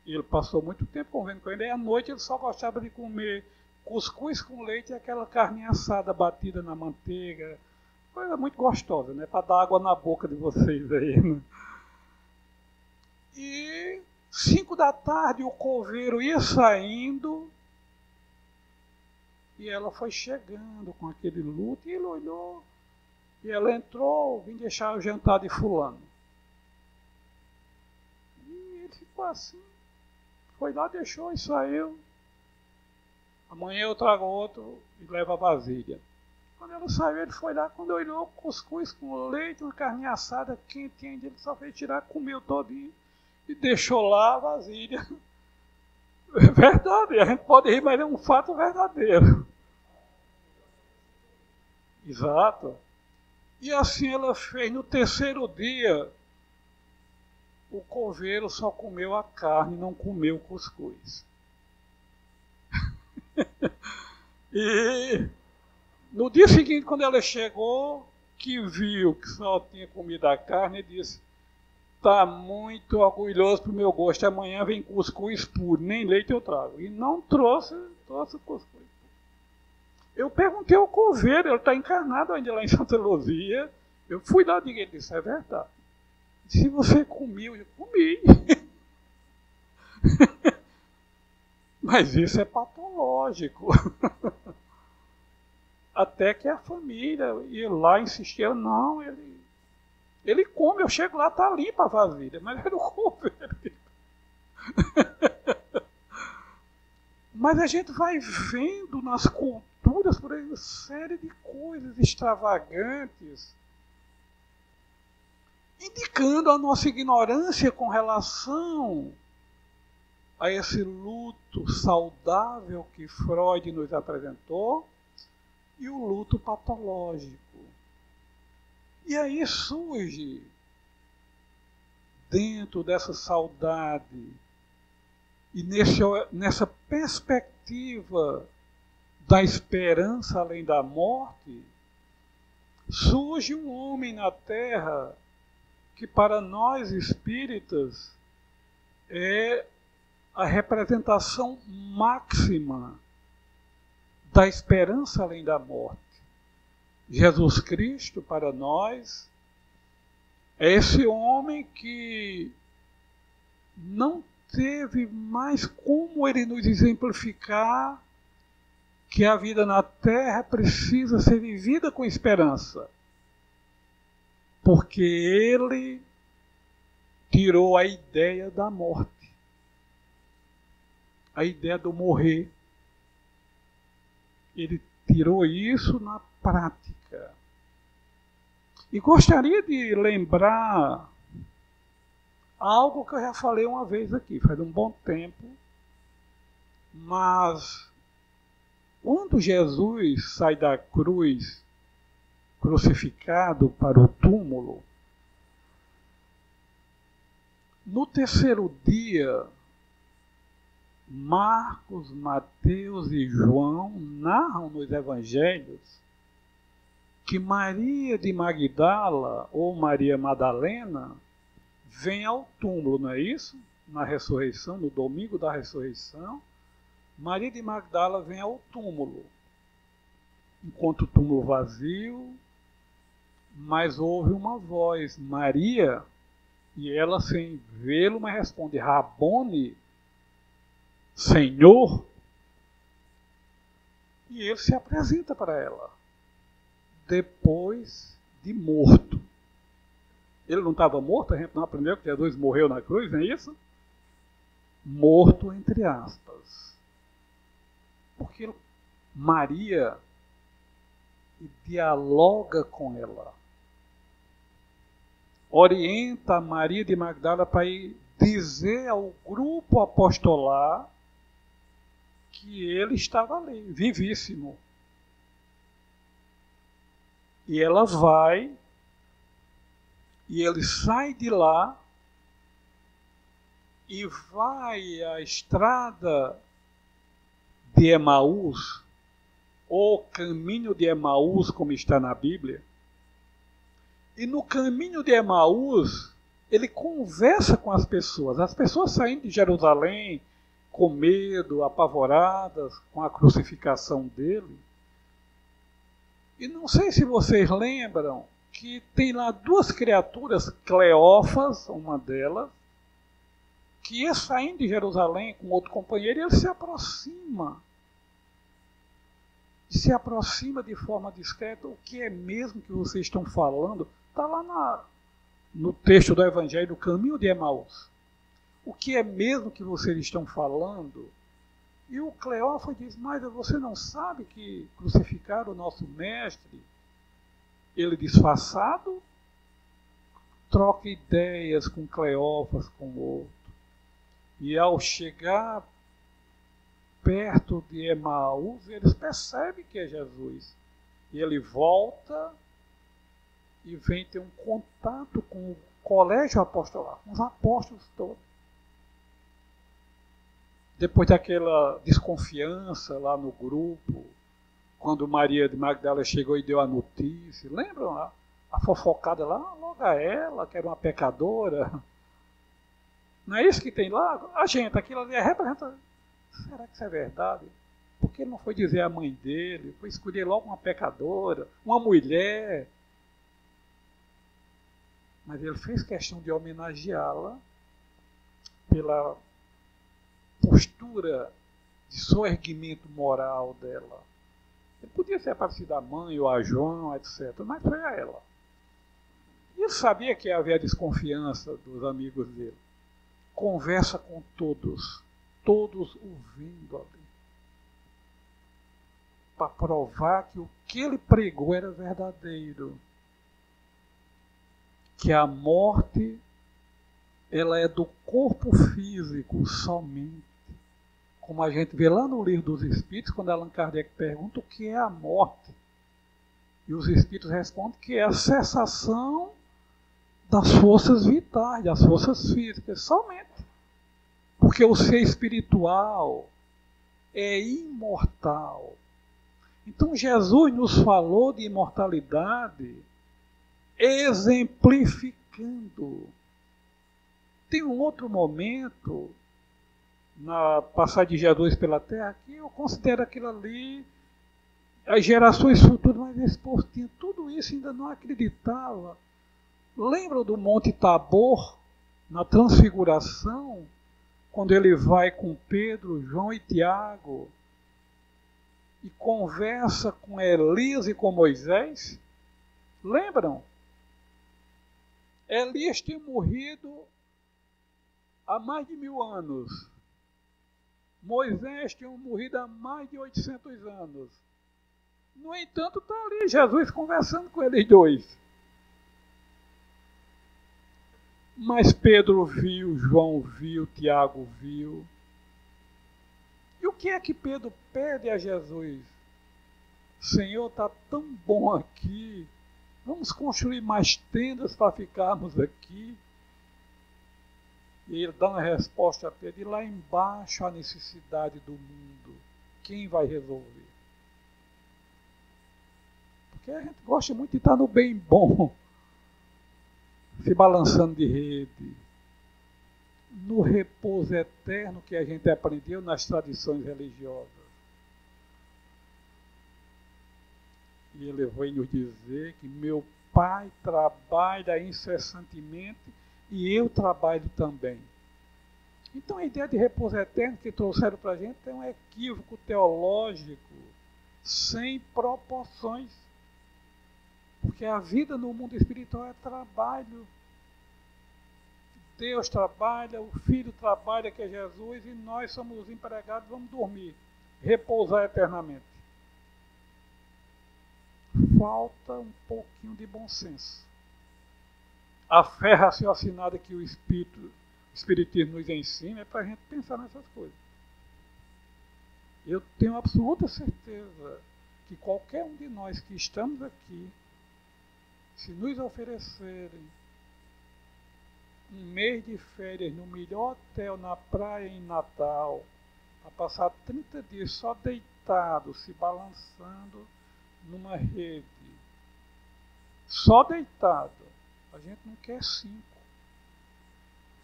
E ele passou muito tempo convivendo com ele. E à noite ele só gostava de comer cuscuz com leite e aquela carninha assada batida na manteiga. Coisa muito gostosa, né? Para dar água na boca de vocês aí, né? E 5 da tarde o coveiro ia saindo e ela foi chegando com aquele luto e ele olhou e ela entrou, vim deixar o jantar de fulano. E ele ficou assim, foi lá, deixou e saiu. Amanhã eu trago outro e levo a vasilha. Quando ela saiu, ele foi lá, quando olhou cuscuz com leite, uma carninha assada quentinha, ele só fez tirar, comeu todinho e deixou lá a vasilha. É verdade, a gente pode rir, mas é um fato verdadeiro. Exato. E assim ela fez. No terceiro dia, o coveiro só comeu a carne, não comeu o cuscuz. E no dia seguinte, quando ela chegou, que viu que só tinha comido a carne, ele disse: está muito orgulhoso pro meu gosto, amanhã vem cuscuz puro, nem leite eu trago. E não trouxe cuscuz. Eu perguntei ao coveiro, ele está encarnado ainda lá em Santa Luzia. Eu fui lá e ele disse: é verdade. Se você comeu, eu comi. Mas isso é patológico. Até que a família ia lá insistia, não, ele come, eu chego lá, está limpa a vasilha, mas eu não como. Mas a gente vai vendo nas culturas por aí uma série de coisas extravagantes, indicando a nossa ignorância com relação a esse luto saudável que Freud nos apresentou, e o luto patológico. E aí surge, dentro dessa saudade e nessa perspectiva da esperança além da morte, surge um homem na Terra que para nós espíritas é a representação máxima da esperança além da morte. Jesus Cristo, para nós, é esse homem que não teve mais como ele nos exemplificar que a vida na Terra precisa ser vivida com esperança. Porque ele tirou a ideia da morte, a ideia do morrer. Ele tirou isso na prática. E gostaria de lembrar algo que eu já falei uma vez aqui, faz um bom tempo, mas quando Jesus sai da cruz, crucificado para o túmulo, no terceiro dia, Marcos, Mateus e João narram nos evangelhos que Maria de Magdala, ou Maria Madalena, vem ao túmulo, não é isso? Na ressurreição, no domingo da ressurreição, Maria de Magdala vem ao túmulo. Encontra o túmulo vazio, mas ouve uma voz, Maria, e ela, sem vê-lo, mas responde: Rabone, Senhor. E ele se apresenta para ela, depois de morto. Ele não estava morto, a gente não aprendeu que Jesus morreu na cruz, não é isso? Morto entre aspas. Porque Maria dialoga com ela. Orienta a Maria de Magdala para ir dizer ao grupo apostolar que ele estava ali, vivíssimo. E ela vai, e ele sai de lá, e vai à estrada de Emaús, ou caminho de Emaús, como está na Bíblia. E no caminho de Emaús, ele conversa com as pessoas saindo de Jerusalém, com medo, apavoradas com a crucificação dele. E não sei se vocês lembram que tem lá duas criaturas, Cleófas, uma delas, que ia saindo de Jerusalém com outro companheiro e ele se aproxima de forma discreta. O que é mesmo que vocês estão falando? Está lá no texto do Evangelho, do caminho de Emaús. O que é mesmo que vocês estão falando? E o Cleófas diz, mas você não sabe que crucificaram o nosso mestre? Ele, disfarçado, troca ideias com Cleófas, com o outro. E ao chegar perto de Emaús, eles percebem que é Jesus. E ele volta e vem ter um contato com o colégio apostolar, com os apóstolos todos. Depois daquela desconfiança lá no grupo, quando Maria de Magdala chegou e deu a notícia, lembram lá? A fofocada lá, logo a ela, que era uma pecadora. Não é isso que tem lá? A gente, aquilo ali representa. Será que isso é verdade? Por que ele não foi dizer à mãe dele? Foi escolher logo uma pecadora, uma mulher. Mas ele fez questão de homenageá-la pela postura de soerguimento moral dela. Ele podia ser parecido à mãe ou a João, etc., mas foi a ela. E ele sabia que havia desconfiança dos amigos dele. Conversa com todos ouvindo ali, para provar que o que ele pregou era verdadeiro, que a morte ela é do corpo físico somente, como a gente vê lá no Livro dos Espíritos, quando Allan Kardec pergunta o que é a morte, e os Espíritos respondem que é a cessação das forças vitais, das forças físicas, somente. Porque o ser espiritual é imortal. Então Jesus nos falou de imortalidade exemplificando. Tem um outro momento na passagem de Jesus pela Terra que eu considero aquilo ali as gerações futuras, mas esse povo tinha tudo isso e ainda não acreditava. Lembram do Monte Tabor, na Transfiguração, quando ele vai com Pedro, João e Tiago e conversa com Elias e com Moisés? Lembram? Elias tinha morrido há mais de 1000 anos. Moisés tinha morrido há mais de 800 anos. No entanto, está ali Jesus conversando com eles dois. Mas Pedro viu, João viu, Tiago viu. E o que é que Pedro pede a Jesus? Senhor, está tão bom aqui. Vamos construir mais tendas para ficarmos aqui. E ele dá uma resposta a Pedro. E lá embaixo a necessidade do mundo. Quem vai resolver? Porque a gente gosta muito de estar no bem bom. Se balançando de rede, no repouso eterno que a gente aprendeu nas tradições religiosas. E ele vai nos dizer que meu Pai trabalha incessantemente e eu trabalho também. Então a ideia de repouso eterno que trouxeram para a gente é um equívoco teológico sem proporções. Porque a vida no mundo espiritual é trabalho. Deus trabalha, o Filho trabalha, que é Jesus, e nós somos os empregados, vamos dormir, repousar eternamente. Falta um pouquinho de bom senso. A fé raciocinada que o Espiritismo nos ensina é para a gente pensar nessas coisas. Eu tenho absoluta certeza que qualquer um de nós que estamos aqui, se nos oferecerem um mês de férias no melhor hotel na praia em Natal, a passar 30 dias só deitado, se balançando numa rede, só deitado, a gente não quer 5,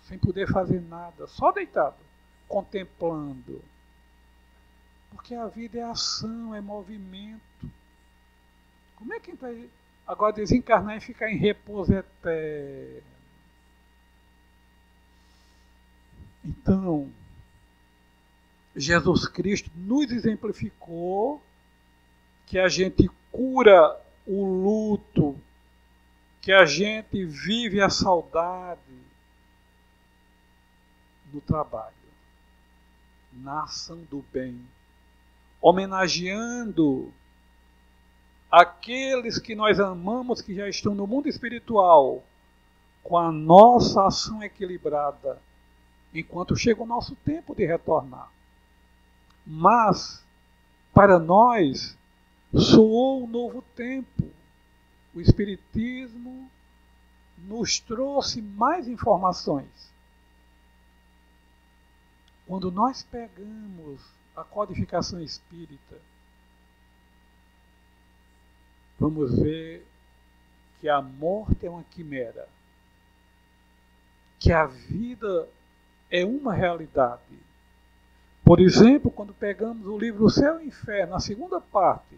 sem poder fazer nada, só deitado, contemplando. Porque a vida é ação, é movimento. Como é que a gente vai agora desencarnar e ficar em repouso eterno? Então, Jesus Cristo nos exemplificou que a gente cura o luto, que a gente vive a saudade no trabalho, na ação do bem, homenageando aqueles que nós amamos, que já estão no mundo espiritual, com a nossa ação equilibrada, enquanto chega o nosso tempo de retornar. Mas, para nós, soou um novo tempo. O Espiritismo nos trouxe mais informações. Quando nós pegamos a codificação espírita, vamos ver que a morte é uma quimera, que a vida é uma realidade. Por exemplo, quando pegamos o livro O Céu e o Inferno, a segunda parte,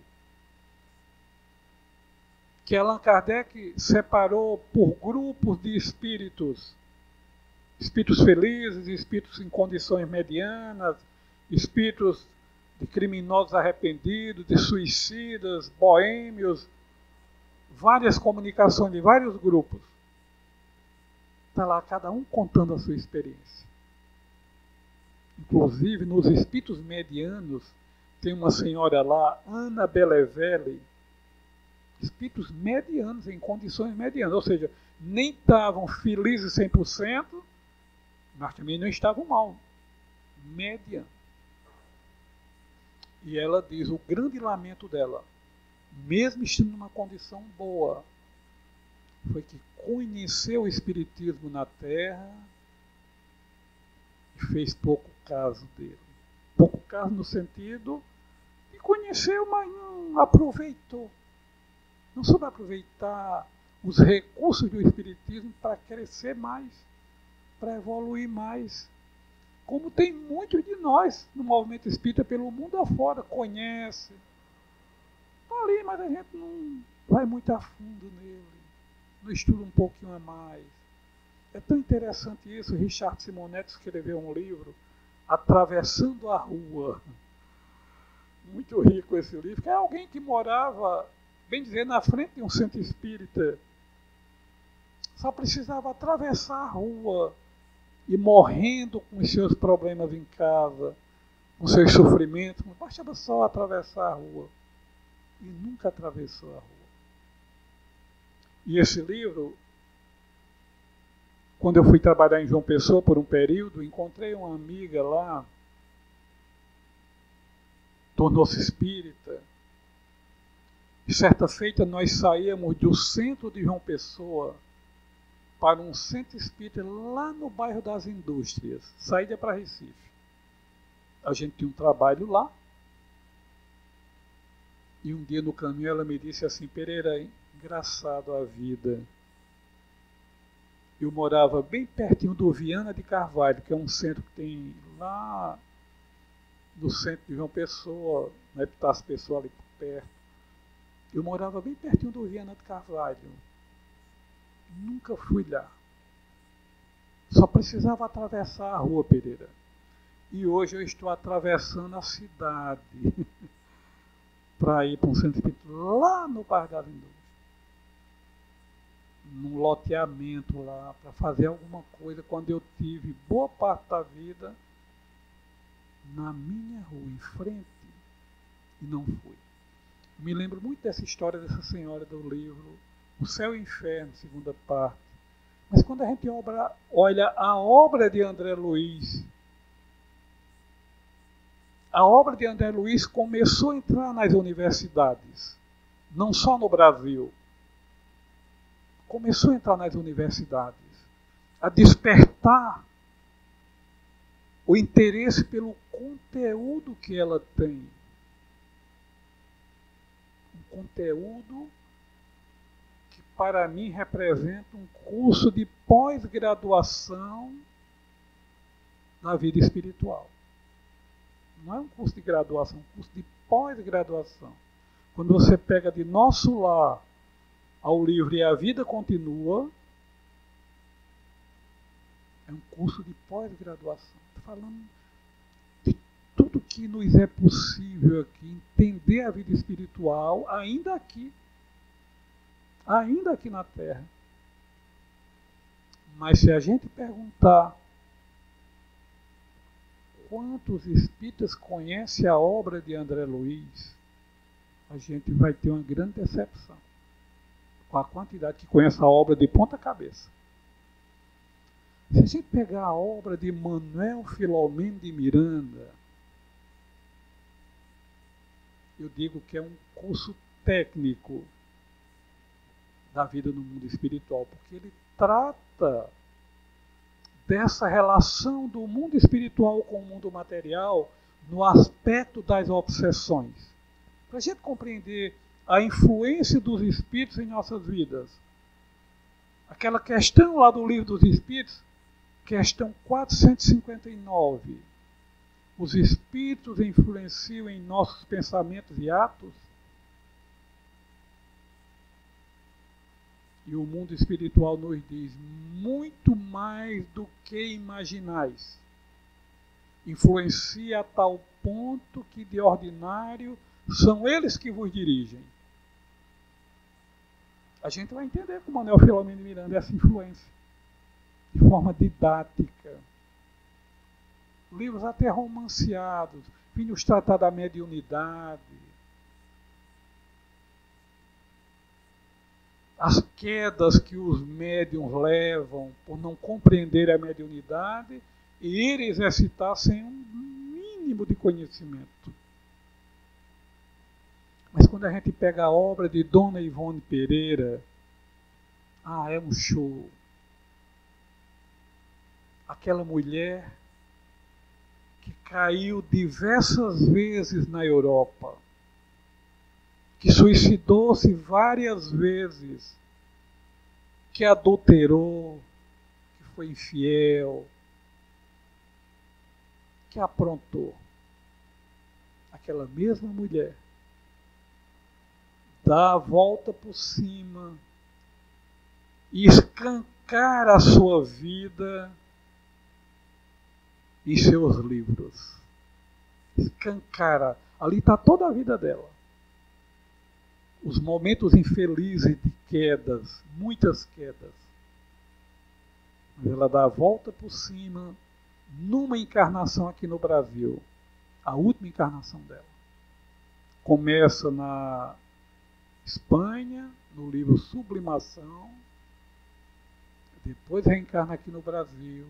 que Allan Kardec separou por grupos de espíritos, espíritos felizes, espíritos em condições medianas, espíritos de criminosos arrependidos, de suicidas, boêmios, várias comunicações de vários grupos. Está lá cada um contando a sua experiência. Inclusive, nos espíritos medianos, tem uma senhora lá, Ana Belevelli, espíritos medianos, em condições medianas, ou seja, nem estavam felizes 100%, mas também não estavam mal. Mediano. E ela diz, o grande lamento dela, mesmo estando numa condição boa, foi que conheceu o Espiritismo na Terra e fez pouco caso dele. Pouco caso no sentido de conheceu, mas não aproveitou. Não soube aproveitar os recursos do Espiritismo para crescer mais, para evoluir mais. Como tem muitos de nós no movimento espírita pelo mundo afora, conhece. Está ali, mas a gente não vai muito a fundo nele. Não estuda um pouquinho a mais. É tão interessante isso. Richard Simonetti escreveu um livro, Atravessando a Rua. Muito rico esse livro, que é alguém que morava, bem dizer, na frente de um centro espírita. Só precisava atravessar a rua e morrendo com os seus problemas em casa, com seus sofrimentos, bastava só atravessar a rua. E nunca atravessou a rua. E esse livro, quando eu fui trabalhar em João Pessoa por um período, encontrei uma amiga lá, tornou-se espírita. E certa feita nós saíamos do centro de João Pessoa para um centro espírita lá no bairro das Indústrias, saída para Recife. A gente tinha um trabalho lá. E um dia no caminho ela me disse assim, Pereira, engraçado a vida. Eu morava bem pertinho do Viana de Carvalho, que é um centro que tem lá no centro de João Pessoa, na Epitácio Pessoa ali por perto. Eu morava bem pertinho do Viana de Carvalho. Nunca fui lá. Só precisava atravessar a rua, Pereira. E hoje eu estou atravessando a cidade para ir para um centro espírita lá no bairro das Indústrias. Num loteamento lá, para fazer alguma coisa, quando eu tive boa parte da vida na minha rua, em frente, e não fui. Me lembro muito dessa história dessa senhora do livro O Céu e o Inferno, segunda parte. Mas quando a gente olha a obra de André Luiz, A obra de André Luiz começou a entrar nas universidades, não só no Brasil. Começou a entrar nas universidades, a despertar o interesse pelo conteúdo que ela tem. Um conteúdo que para mim representa um curso de pós-graduação na vida espiritual. Não é um curso de graduação, é um curso de pós-graduação. Quando você pega de Nosso Lar ao livro E a Vida Continua, é um curso de pós-graduação. Estou falando de tudo que nos é possível aqui, entender a vida espiritual, ainda aqui na Terra. Mas se a gente perguntar quantos espíritas conhecem a obra de André Luiz, a gente vai ter uma grande decepção com a quantidade que conhece a obra de ponta cabeça. Se a gente pegar a obra de Manuel Filomeno de Miranda, eu digo que é um curso técnico da vida no mundo espiritual, porque ele trata dessa relação do mundo espiritual com o mundo material no aspecto das obsessões. Para a gente compreender a influência dos espíritos em nossas vidas. Aquela questão lá do Livro dos Espíritos, questão 459. Os espíritos influenciam em nossos pensamentos e atos? E o mundo espiritual nos diz, muito mais do que imaginais. Influencia a tal ponto que, de ordinário, são eles que vos dirigem. A gente vai entender com Manuel Filomeno de Miranda essa influência, de forma didática. Livros até romanceados, vinhos tratar da mediunidade, as quedas que os médiuns levam por não compreender a mediunidade e irem exercitar sem um mínimo de conhecimento. Mas quando a gente pega a obra de Dona Ivone Pereira, é um show. Aquela mulher que caiu diversas vezes na Europa, que suicidou-se várias vezes, que adulterou, que foi infiel, que aprontou. Aquela mesma mulher dá a volta por cima e escancara a sua vida em seus livros. Escancara. Ali está toda a vida dela. Os momentos infelizes de quedas, muitas quedas. Mas ela dá a volta por cima numa encarnação aqui no Brasil. A última encarnação dela. Começa na Espanha, no livro Sublimação. Depois reencarna aqui no Brasil.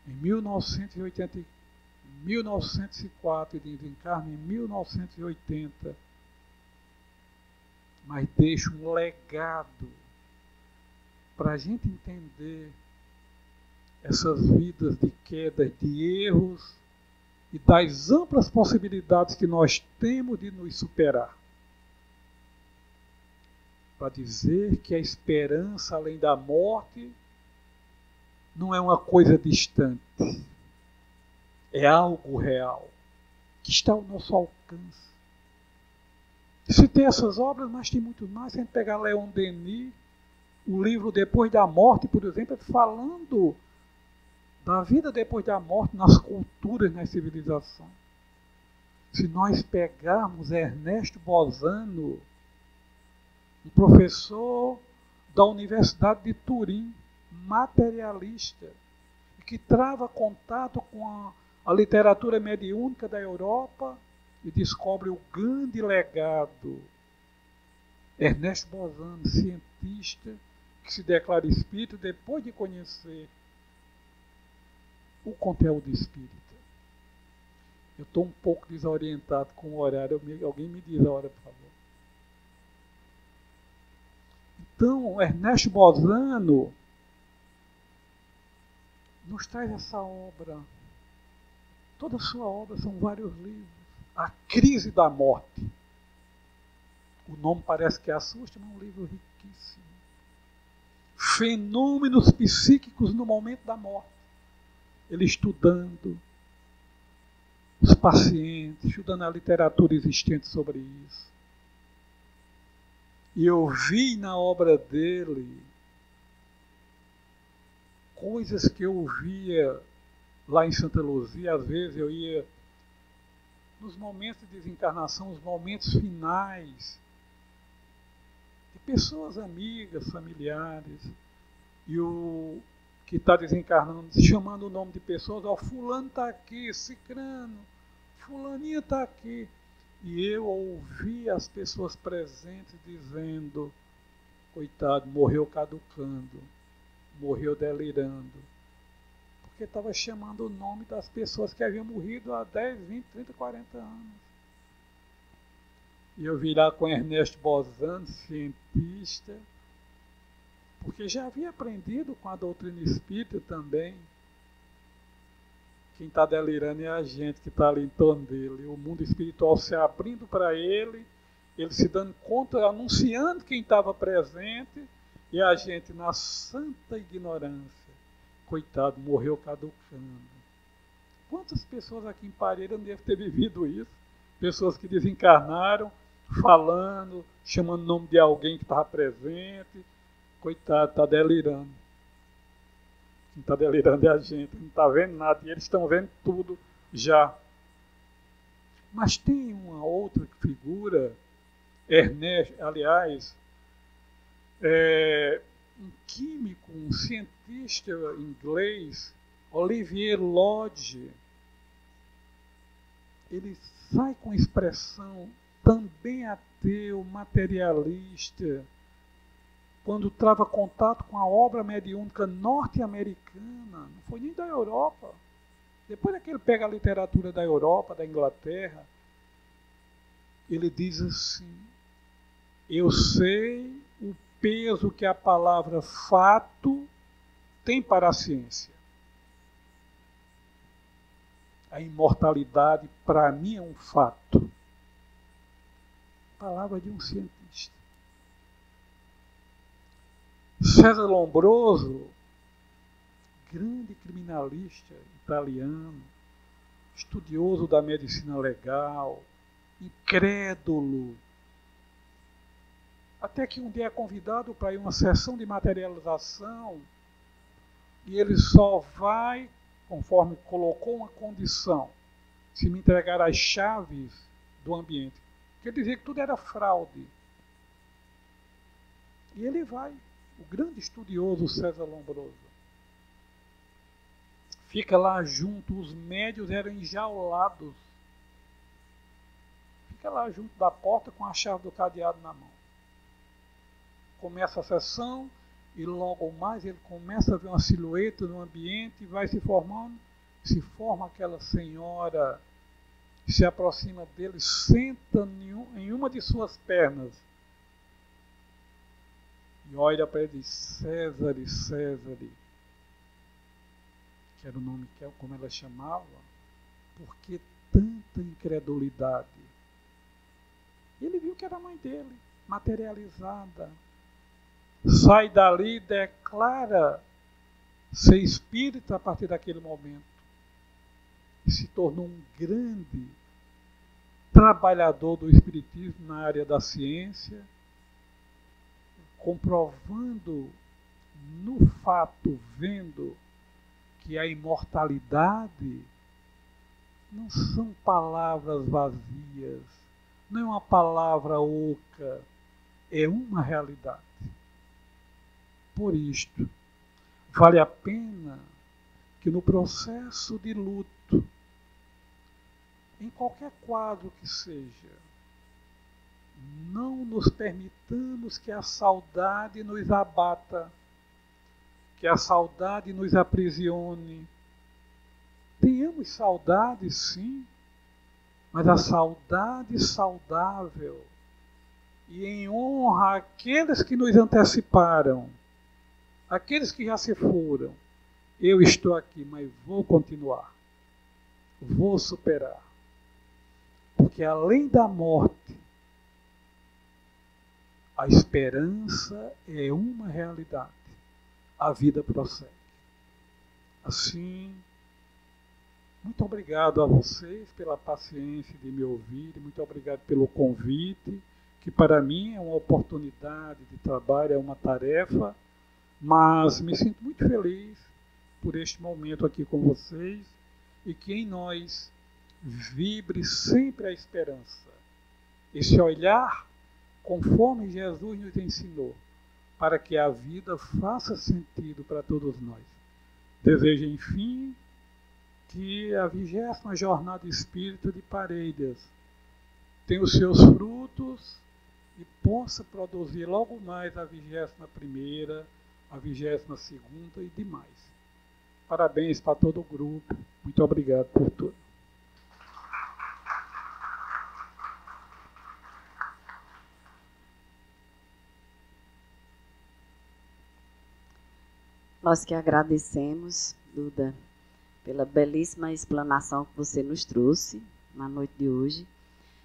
Em 1904 e desencarna em 1980. Mas deixa um legado para a gente entender essas vidas de quedas, de erros e das amplas possibilidades que nós temos de nos superar. Para dizer que a esperança além da morte não é uma coisa distante, é algo real, que está ao nosso alcance. Se tem essas obras, mas tem muito mais. Se a gente pegar Leon Denis, o livro Depois da Morte, por exemplo, falando da vida depois da morte nas culturas, nas civilizações. Se nós pegarmos Ernesto Bozano, um professor da Universidade de Turim, materialista, que trava contato com a literatura mediúnica da Europa e descobre o grande legado. Ernesto Bozano, cientista, que se declara espírita depois de conhecer o conteúdo espírita. Eu estou um pouco desorientado com o horário. Alguém me diz a hora, por favor. Então, Ernesto Bozano nos traz essa obra. Toda a sua obra são vários livros. A Crise da Morte. O nome parece que assusta, mas é um livro riquíssimo. Fenômenos psíquicos no momento da morte. Ele estudando os pacientes, estudando a literatura existente sobre isso. E eu vi na obra dele coisas que eu via lá em Santa Luzia. Às vezes eu ia nos momentos de desencarnação, os momentos finais, de pessoas amigas, familiares, e o que está desencarnando, chamando o nome de pessoas, ó, fulano está aqui, cicrano, fulaninha está aqui. E eu ouvi as pessoas presentes dizendo, coitado, morreu caducando, morreu delirando. Porque estava chamando o nome das pessoas que haviam morrido há 10, 20, 30, 40 anos. E eu vi lá com Ernesto Bozano, cientista, porque já havia aprendido com a doutrina espírita também. Quem está delirando é a gente que está ali em torno dele. O mundo espiritual se abrindo para ele, ele se dando conta, anunciando quem estava presente, e a gente na santa ignorância. Coitado, morreu caducando. Quantas pessoas aqui em Parelha não devem ter vivido isso? Pessoas que desencarnaram, falando, chamando o nome de alguém que estava presente. Coitado, está delirando. Quem está delirando é a gente, não está vendo nada, e eles estão vendo tudo já. Mas tem uma outra figura, Ernesto, aliás, um químico, um cientista inglês, Olivier Lodge, ele sai com expressão também ateu, materialista, quando trava contato com a obra mediúnica norte-americana, não foi nem da Europa. Depois é que ele pega a literatura da Europa, da Inglaterra, ele diz assim, eu sei o peso que a palavra fato tem para a ciência. A imortalidade, para mim, é um fato. Palavra de um cientista. César Lombroso, grande criminalista italiano, estudioso da medicina legal, incrédulo, até que um dia é convidado para ir a uma sessão de materialização e ele só vai, conforme colocou uma condição, se me entregar as chaves do ambiente. Quer dizer que tudo era fraude. E ele vai, o grande estudioso César Lombroso. Fica lá junto, os médios eram enjaulados. Fica lá junto da porta com a chave do cadeado na mão. Começa a sessão e logo mais ele começa a ver uma silhueta no ambiente e vai se formando. Se forma aquela senhora que se aproxima dele, senta em uma de suas pernas e olha para ele e diz, César, que era o nome como ela chamava, por que tanta incredulidade? E ele viu que era a mãe dele, materializada. Sai dali e declara ser espírita a partir daquele momento. E se tornou um grande trabalhador do espiritismo na área da ciência, comprovando no fato, vendo que a imortalidade não são palavras vazias, não é uma palavra oca, é uma realidade. Por isto, vale a pena que no processo de luto, em qualquer quadro que seja, não nos permitamos que a saudade nos abata, que a saudade nos aprisione. Tenhamos saudade, sim, mas a saudade saudável e em honra àqueles que nos anteciparam, aqueles que já se foram. Eu estou aqui, mas vou continuar, vou superar, porque além da morte, a esperança é uma realidade, a vida prossegue. Assim, muito obrigado a vocês pela paciência de me ouvir, muito obrigado pelo convite, que para mim é uma oportunidade de trabalho, é uma tarefa, mas me sinto muito feliz por este momento aqui com vocês e que em nós vibre sempre a esperança, esse olhar conforme Jesus nos ensinou, para que a vida faça sentido para todos nós. Desejo, enfim, que a 20ª Jornada Espírita de Parelhas tenha os seus frutos e possa produzir logo mais a 21ª, a 22ª e demais. Parabéns para todo o grupo. Muito obrigado por tudo. Nós que agradecemos, Duda, pela belíssima explanação que você nos trouxe na noite de hoje.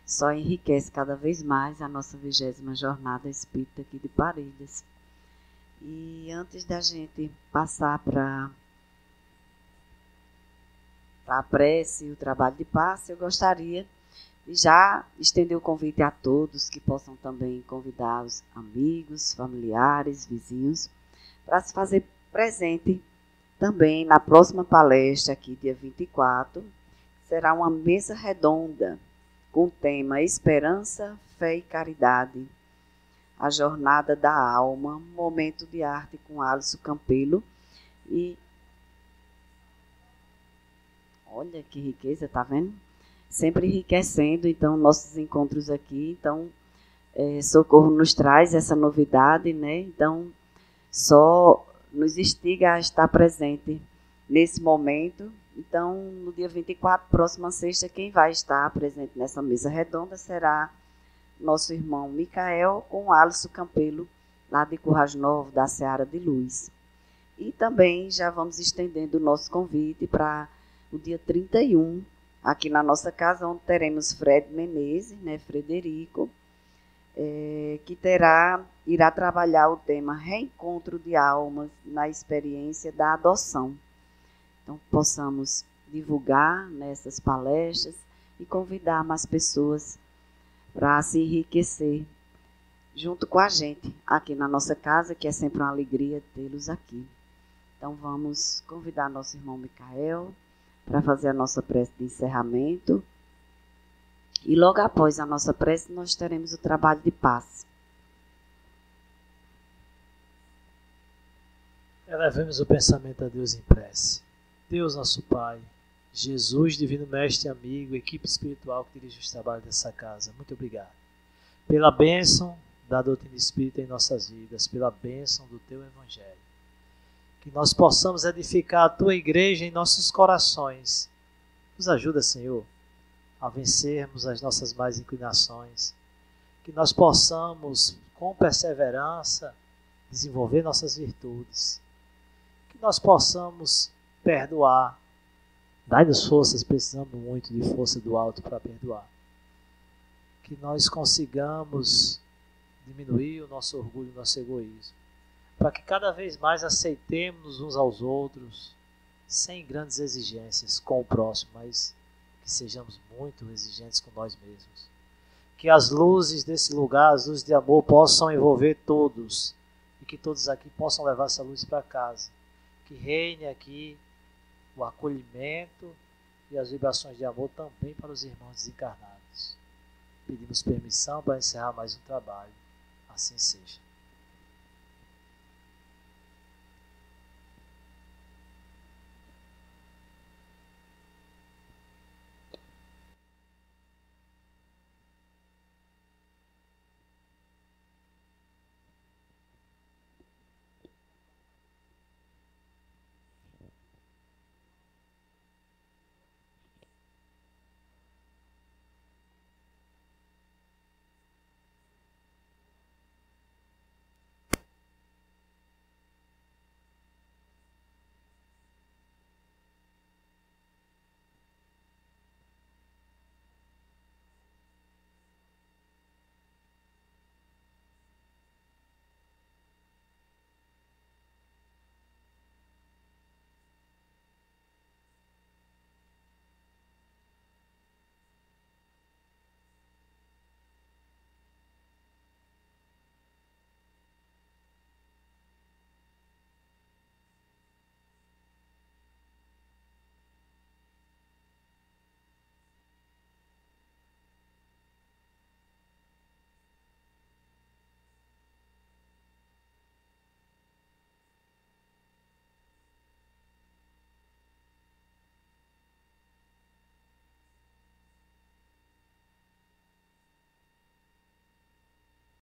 Só enriquece cada vez mais a nossa 20ª Jornada Espírita aqui de Parelhas. E antes da gente passar para a prece e o trabalho de passe, eu gostaria de já estender o convite a todos que possam também convidar os amigos, familiares, vizinhos, para se fazer presente também na próxima palestra, aqui dia 24, será uma mesa redonda com o tema Esperança, Fé e Caridade, a Jornada da Alma, Momento de Arte com Alisson Campelo. E olha que riqueza, tá vendo? Sempre enriquecendo, então, nossos encontros aqui. Então, Socorro nos traz essa novidade, né? Então, só nos instiga a estar presente nesse momento. Então, no dia 24, próxima sexta, quem vai estar presente nessa mesa redonda será nosso irmão Micael com o Alisson Campelo, lá de Currais Novos, da Seara de Luz. E também já vamos estendendo o nosso convite para o dia 31, aqui na nossa casa, onde teremos Fred Menezes, né, Frederico, que irá trabalhar o tema Reencontro de Almas na experiência da adoção. Então, possamos divulgar nessas palestras e convidar mais pessoas para se enriquecer junto com a gente aqui na nossa casa, que é sempre uma alegria tê-los aqui. Então, vamos convidar nosso irmão Micael para fazer a nossa prece de encerramento. E logo após a nossa prece, nós teremos o trabalho de passe. Elevemos o pensamento a Deus em prece. Deus, nosso Pai, Jesus, Divino Mestre e amigo, equipe espiritual que dirige os trabalhos dessa casa, muito obrigado. Pela bênção da doutrina espírita em nossas vidas, pela bênção do Teu Evangelho. Que nós possamos edificar a Tua Igreja em nossos corações. Nos ajuda, Senhor, a vencermos as nossas más inclinações. Que nós possamos, com perseverança, desenvolver nossas virtudes. Que nós possamos perdoar. Dai-nos forças, precisamos muito de força do alto para perdoar. Que nós consigamos diminuir o nosso orgulho, o nosso egoísmo. Para que cada vez mais aceitemos uns aos outros, sem grandes exigências com o próximo, mas que sejamos muito exigentes com nós mesmos. Que as luzes desse lugar, as luzes de amor, possam envolver todos e que todos aqui possam levar essa luz para casa. Que reine aqui o acolhimento e as vibrações de amor também para os irmãos desencarnados. Pedimos permissão para encerrar mais um trabalho. Assim seja.